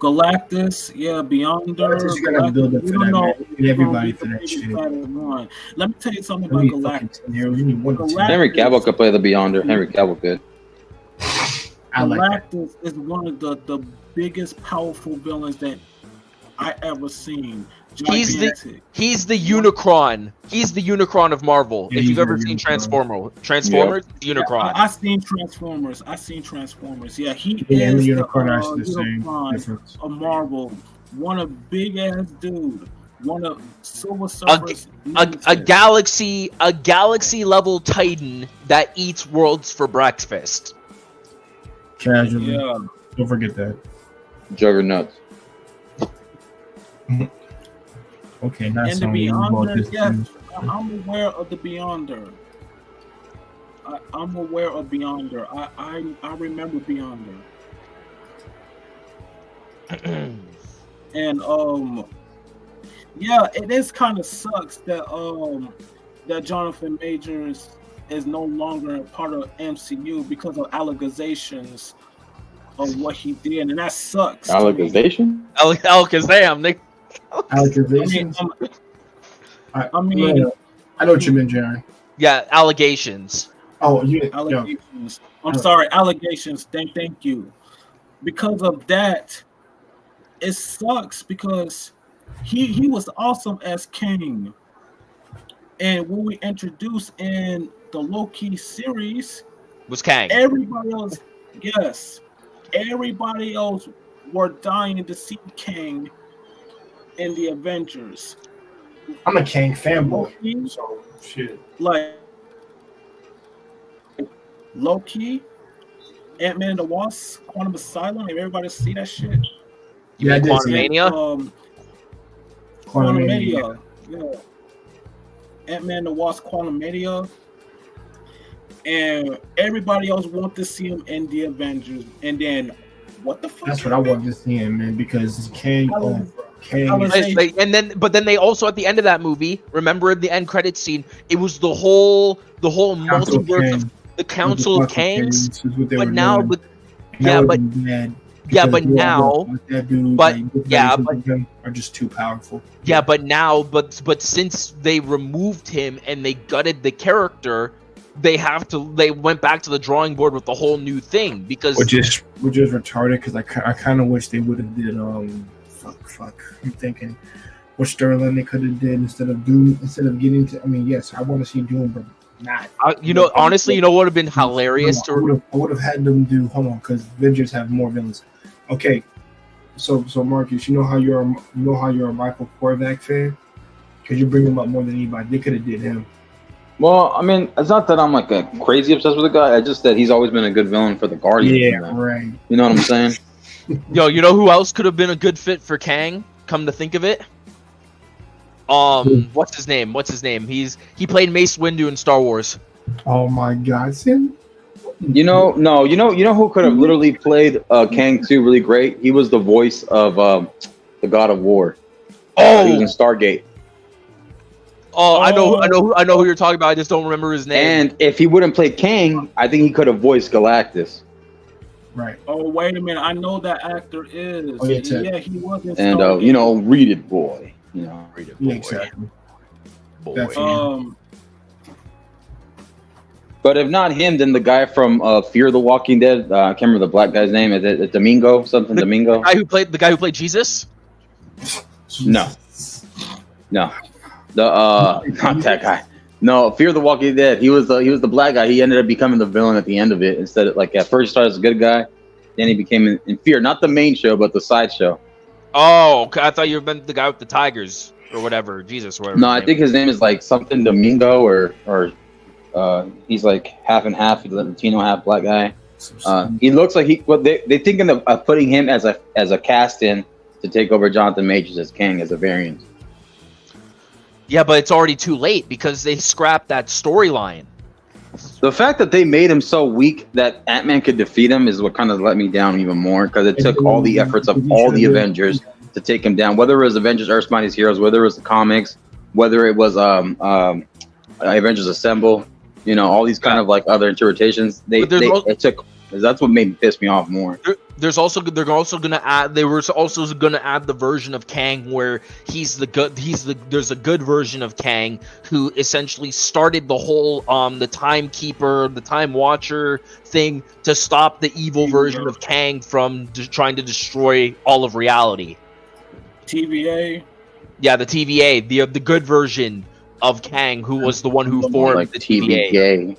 Galactus, Beyonder. You're gonna build up for that, man. Everybody for that shit. Let me tell you something about Galactus. Henry Cavill could play the Beyonder. Henry Cavill could. Galactus is one of the biggest, powerful villains that I ever seen. He's the Unicron. He's the Unicron of Marvel. If you've ever seen Transformers, Unicron. I seen Transformers. Yeah, he is the Unicron are the same of Marvel. One a big ass dude. One of Silver Surfer's a galaxy level Titan that eats worlds for breakfast. Casually. Yeah. Don't forget that. Juggernauts. Okay, and the Beyonder, yes, I'm aware of the Beyonder. I'm aware of Beyonder. I remember Beyonder. And it is kind of sucks that that Jonathan Majors is no longer a part of MCU because of allegations of what he did, and that sucks. Allegation? Alakazam, Nick. Allegations. I mean, I know what you mean, Jerry. Yeah, allegations. Oh, allegations. I'm sorry, allegations. Thank you. Because of that, it sucks because he was awesome as King, and when we introduced in the Loki series was Kang. Everybody else were dying to see Kang in the Avengers. I'm a Kang fanboy, so shit. Like Loki, Ant-Man and the Wasp, Quantum Asylum. Everybody see that shit? Yeah, Quantumania. Quantumania. Yeah. Ant-Man and the Wasp, Quantumania. And everybody else want to see him in the Avengers. And then, what the fuck? That's what I wanted to see him, man, because Kang. And then they also at the end of that movie, remember in the end credits scene, it was the whole multiverse of the Council of Kangs. But now, are just too powerful. Yeah, but since they removed him and they gutted the character, they went back to the drawing board with the whole new thing because which is retarded because I kind of wish they would have did fuck. I'm thinking what Sterling they could have did instead of getting to. I mean, yes, I want to see Doom, but not. Honestly, what would have been hilarious I would have had them do. Hold on, because Avengers have more villains. Okay, so Marcus, you know how you're a Michael Korvac fan because you bring him up more than anybody. They could have did him. Well, I mean, it's not that I'm like a crazy obsessed with the guy. It's just that he's always been a good villain for the Guardians. Yeah, right. You know what I'm saying? Yo, you know who else could have been a good fit for Kang? Come to think of it, what's his name? He played Mace Windu in Star Wars. Oh my God, Sim. You know who could have literally played Kang 2 really great? He was the voice of the God of War. He was in Stargate. Oh, I know who you're talking about. I just don't remember his name. And if he wouldn't play Kang, I think he could have voiced Galactus. Right. Oh, wait a minute. I know that actor is. Oh, yeah, he was in And read it, boy. Read it, Yeah, boy. exactly. Boy. But if not him, then the guy from Fear the Walking Dead. I can't remember the black guy's name. Is it Domingo? Something Domingo? The guy who played Jesus? No. Not that guy. No, Fear the Walking Dead. He was the black guy. He ended up becoming the villain at the end of it. Instead of at first he started as a good guy, then he became in Fear, not the main show, but the side show. Oh, I thought you meant the guy with the tigers or whatever. Jesus, whatever. No, I think his name is something Domingo or he's half and half. He's a Latino, half black guy. He looks like they're thinking of putting him as a cast-in to take over Jonathan Majors as Kang as a variant. Yeah, but it's already too late because they scrapped that storyline. The fact that they made him so weak that Ant-Man could defeat him is what kind of let me down even more, because it took all the efforts of all the Avengers to take him down. Whether it was Avengers Earth's Mightiest Heroes, whether it was the comics, whether it was Avengers Assemble, all these kind of other interpretations. That's what made me piss me off more. They're also gonna add. They were also gonna add the version of Kang where there's a good version of Kang who essentially started the whole the timekeeper, the time watcher thing to stop the evil version of Kang from trying to destroy all of reality. TVA. Yeah, the TVA, the good version of Kang, who was the one who formed the TVA.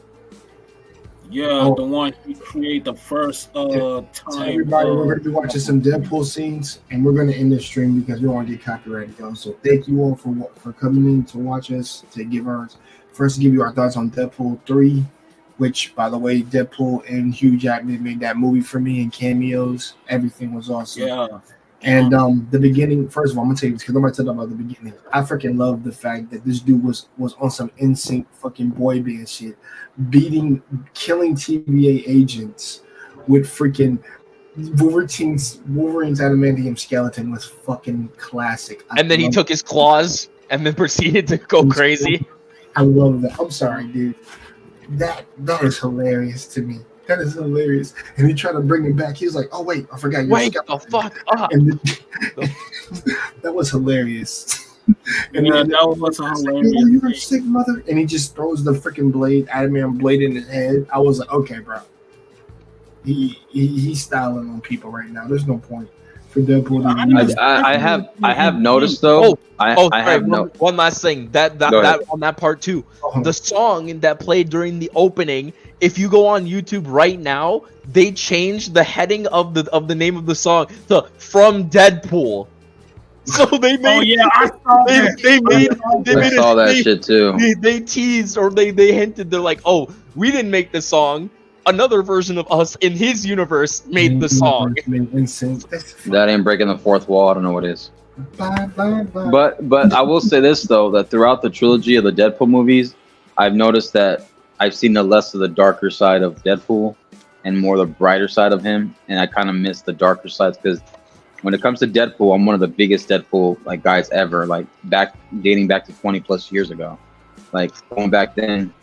Yeah, the one who created the first time. Everybody, we're going to be watching some Deadpool scenes, and we're going to end this stream because we don't want to get copyrighted, y'all. So thank you all for coming in to watch us, to give you our thoughts on Deadpool 3, which, by the way, Deadpool and Hugh Jackman made that movie for me, and cameos. Everything was awesome. Yeah. And the beginning, first of all, I'm gonna tell you this because nobody talked about the beginning. I freaking love the fact that this dude was on some NSYNC fucking boy band shit, killing TVA agents with freaking Wolverine's adamantium skeleton was fucking classic. And then he took his claws and then proceeded to go crazy. I love that. I'm sorry, dude. That is hilarious to me. That is hilarious. And he tried to bring him back. He was like, "Oh wait, I forgot." Wait the fuck up. And that was hilarious. And that was hilarious. You're a sick mother. And he just throws the freaking adamantium blade in his head. I was like, okay, bro. He's styling on people right now. There's no point for Deadpool. I have noticed though. One last thing. That on that part too. The song that played during the opening. If you go on YouTube right now, they changed the heading of the name of the song to "From Deadpool." So they made. Oh yeah, I saw that. I saw that shit too. They teased or they hinted. They're like, "Oh, we didn't make the song. Another version of us in his universe made the song." That ain't breaking the fourth wall. I don't know what is. Bye, bye, bye. But I will say this though, that throughout the trilogy of the Deadpool movies, I've noticed that I've seen the less of the darker side of Deadpool and more the brighter side of him, and I kind of miss the darker sides because when it comes to Deadpool, I'm one of the biggest Deadpool guys ever, dating back to 20 plus years ago. Going back then,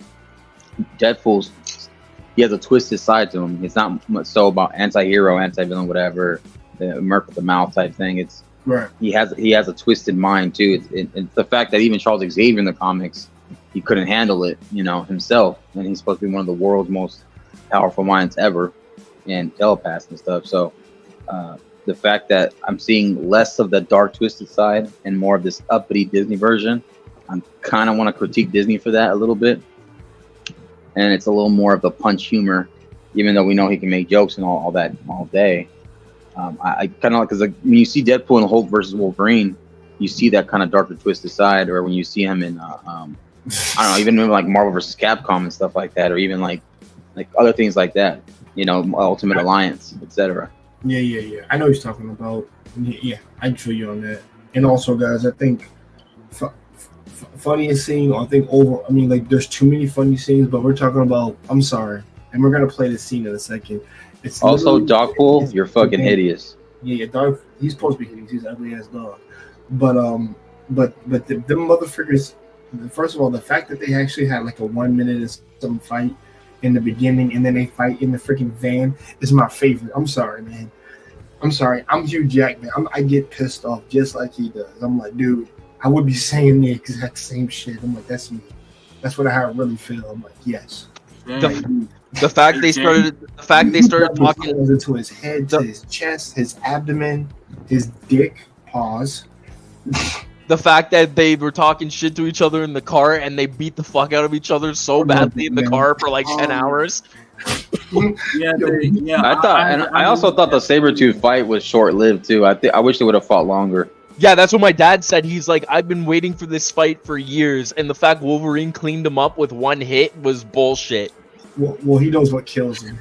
he has a twisted side to him. It's not much so about anti-hero, anti-villain, whatever, the Merc with the mouth type thing. It's right. He has a twisted mind too. It's the fact that even Charles Xavier in the comics, he couldn't handle it, himself, and he's supposed to be one of the world's most powerful minds ever, and telepaths and stuff. So, the fact that I'm seeing less of the dark, twisted side and more of this uppity Disney version, I kind of want to critique Disney for that a little bit. And it's a little more of the punch humor, even though we know he can make jokes and all that all day. I kind of like, because when you see Deadpool and Hulk versus Wolverine, you see that kind of darker, twisted side, or when you see him in I don't know, even like Marvel vs. Capcom and stuff like that, or even like other things like that, Ultimate Alliance, etc. Yeah. I know what you're talking about. Yeah, I feel you on that. And also, guys, I think funniest scene, there's too many funny scenes, but we're talking about, I'm sorry, and we're going to play the scene in a second. It's also, Dogpool, you're fucking hideous. Yeah, dog. He's supposed to be hideous. He's an ugly ass dog. But them motherfuckers, first of all, the fact that they actually had like a 1 minute and some fight in the beginning, and then they fight in the freaking van is my favorite. I'm sorry, man. I'm sorry. I'm Hugh Jackman. I get pissed off just like he does. I'm like, dude, I would be saying the exact same shit. I'm like, that's me. That's what I really feel. I'm like, yes. The fact they started talking into his head, to his chest, his abdomen, his dick. Pause. The fact that they were talking shit to each other in the car and they beat the fuck out of each other so badly in the car for like 10 hours. I also thought the Sabretooth fight was short-lived too. I wish they would have fought longer. Yeah, that's what my dad said. He's like, I've been waiting for this fight for years, and the fact Wolverine cleaned him up with one hit was bullshit. Well, he knows what kills him.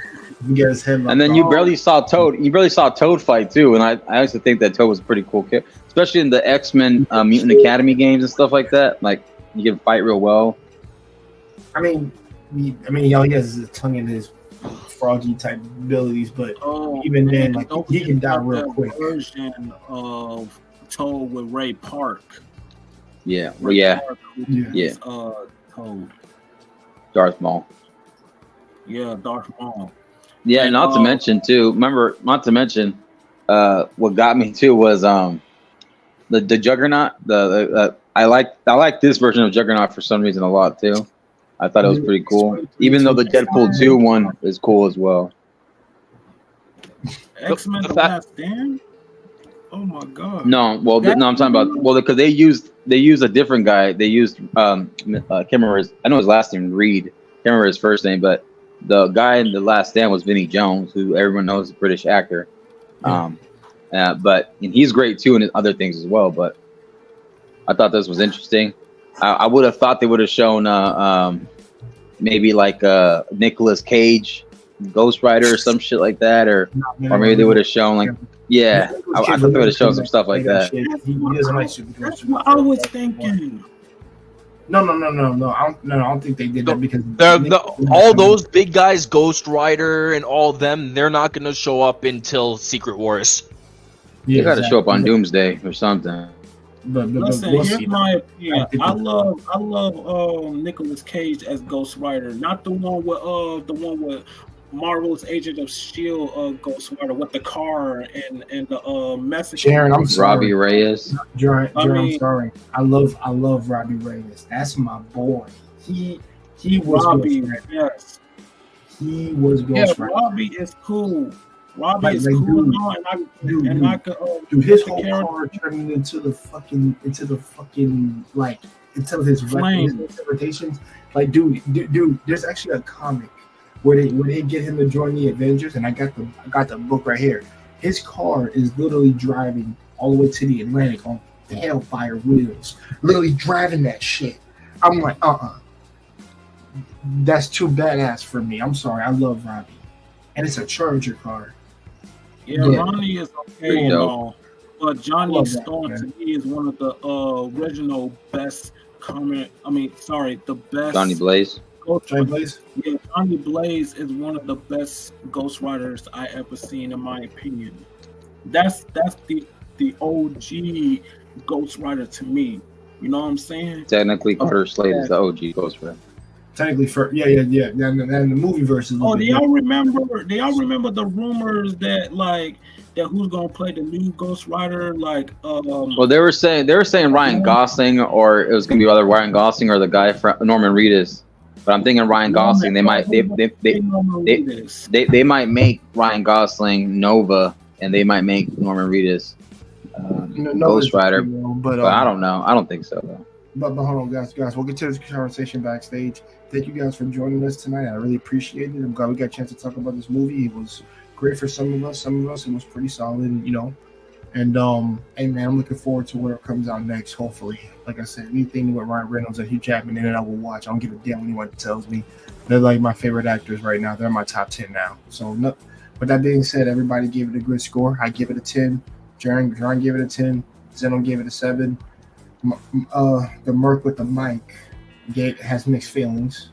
He get his head. And then you barely saw Toad. You barely saw Toad fight too, and I also think that Toad was a pretty cool kid, especially in the X-Men Mutant Academy games and stuff like that. Like you can fight real well. I mean, all he has is a tongue in his froggy type abilities, but even then, like he can die real quick. Version of Toad with Ray Park. Yeah. Toad. Darth Maul. Yeah, Darth Maul. Yeah, and not to mention what got me too was the Juggernaut. I like this version of Juggernaut for some reason a lot too. I thought it was pretty cool, even though the Deadpool 2 one is cool as well. X-Men: The Last Stand. Oh my god. No, I'm talking about because they used a different guy. They used I can't remember I know his last name Reed. Can't remember his first name, but the guy in The Last Stand was Vinnie Jones, who everyone knows is a British actor. But and he's great too in other things as well. But I thought this was interesting. I would have thought they would have shown maybe like Nicolas Cage, Ghost Rider or some shit like that, or maybe they would have shown like I thought they would have shown some stuff like that. He doesn't like superheroes. That's what I was thinking. No. I don't think they did that because all those big guys, Ghost Rider and all them, they're not going to show up until Secret Wars. They got to show up on Doomsday or something. Listen, here's my opinion. I love Nicolas Cage as Ghost Rider, not the one with Marvel's Agent of S.H.I.E.L.D. Ghost Rider with the car and the message. Sharon, I'm sorry. Robbie Reyes. I'm sorry. I love Robbie Reyes. That's my boy. He was Robbie. Ghost Rider. Yes. He was Ghost Rider. Robbie is cool. Robbie is cool now, I could his whole car turned into the fucking like until his interpretations. Like dude, there's actually a comic where they get him to join the Avengers, and I got the book right here. His car is literally driving all the way to the Atlantic on Hellfire wheels, literally driving that shit. I'm like, that's too badass for me. I'm sorry, I love Robbie, and it's a Charger car. Yeah, Ronnie is okay and all, but Johnny Storm to me is one of the original best the best. Johnny Blaze. Johnny Blaze? Yeah, Johnny Blaze is one of the best Ghost Riders I ever seen, in my opinion. That's the OG Ghost Rider to me. You know what I'm saying? Technically, Carter Slade is the OG Ghost Rider. Technically, yeah. And the movie version. Do y'all remember the rumors that who's gonna play the new Ghost Rider? Well, they were saying Ryan Gosling, or it was gonna be either Ryan Gosling or the guy from Norman Reedus. But I'm thinking Ryan Gosling. They might make Ryan Gosling Nova, and they might make Norman Reedus Ghost Rider. But I don't know. I don't think so though. But hold on, guys. We'll get to this conversation backstage. Thank you guys for joining us tonight. I really appreciate it. I'm glad we got a chance to talk about this movie. It was great for some of us. Some of us, it was pretty solid, And hey man, I'm looking forward to where it comes out next. Hopefully, like I said, anything with Ryan Reynolds and Hugh Jackman in it, I will watch. I don't give a damn what anyone tells me. They're like my favorite actors right now. They're in my top 10 now. So, with that being said, everybody gave it a good score. I give it a 10. Jaron gave it a 10. Zeno gave it a 7. The Merc with the mic has mixed feelings,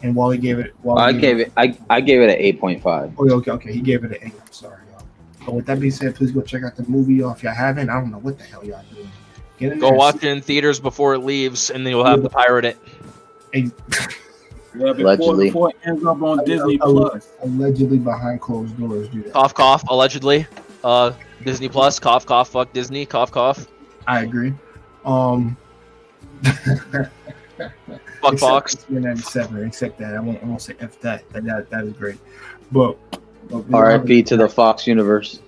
and Wally gave it. I gave it an 8.5. Oh, okay. He gave it an 8. I'm sorry, y'all. But with that being said, please go check out the movie. If y'all haven't, I don't know what the hell y'all doing. Go watch it in theaters before it leaves, and then you'll have to pirate it. Allegedly. Before it ends up on Disney Plus. Allegedly behind closed doors, do that. Cough, cough. Allegedly. Disney Plus. Cough, cough. Fuck Disney. Cough, cough. I agree. Fuck Fox. 97. Except that I won't say F that. That is great. But RIP to the Fox universe.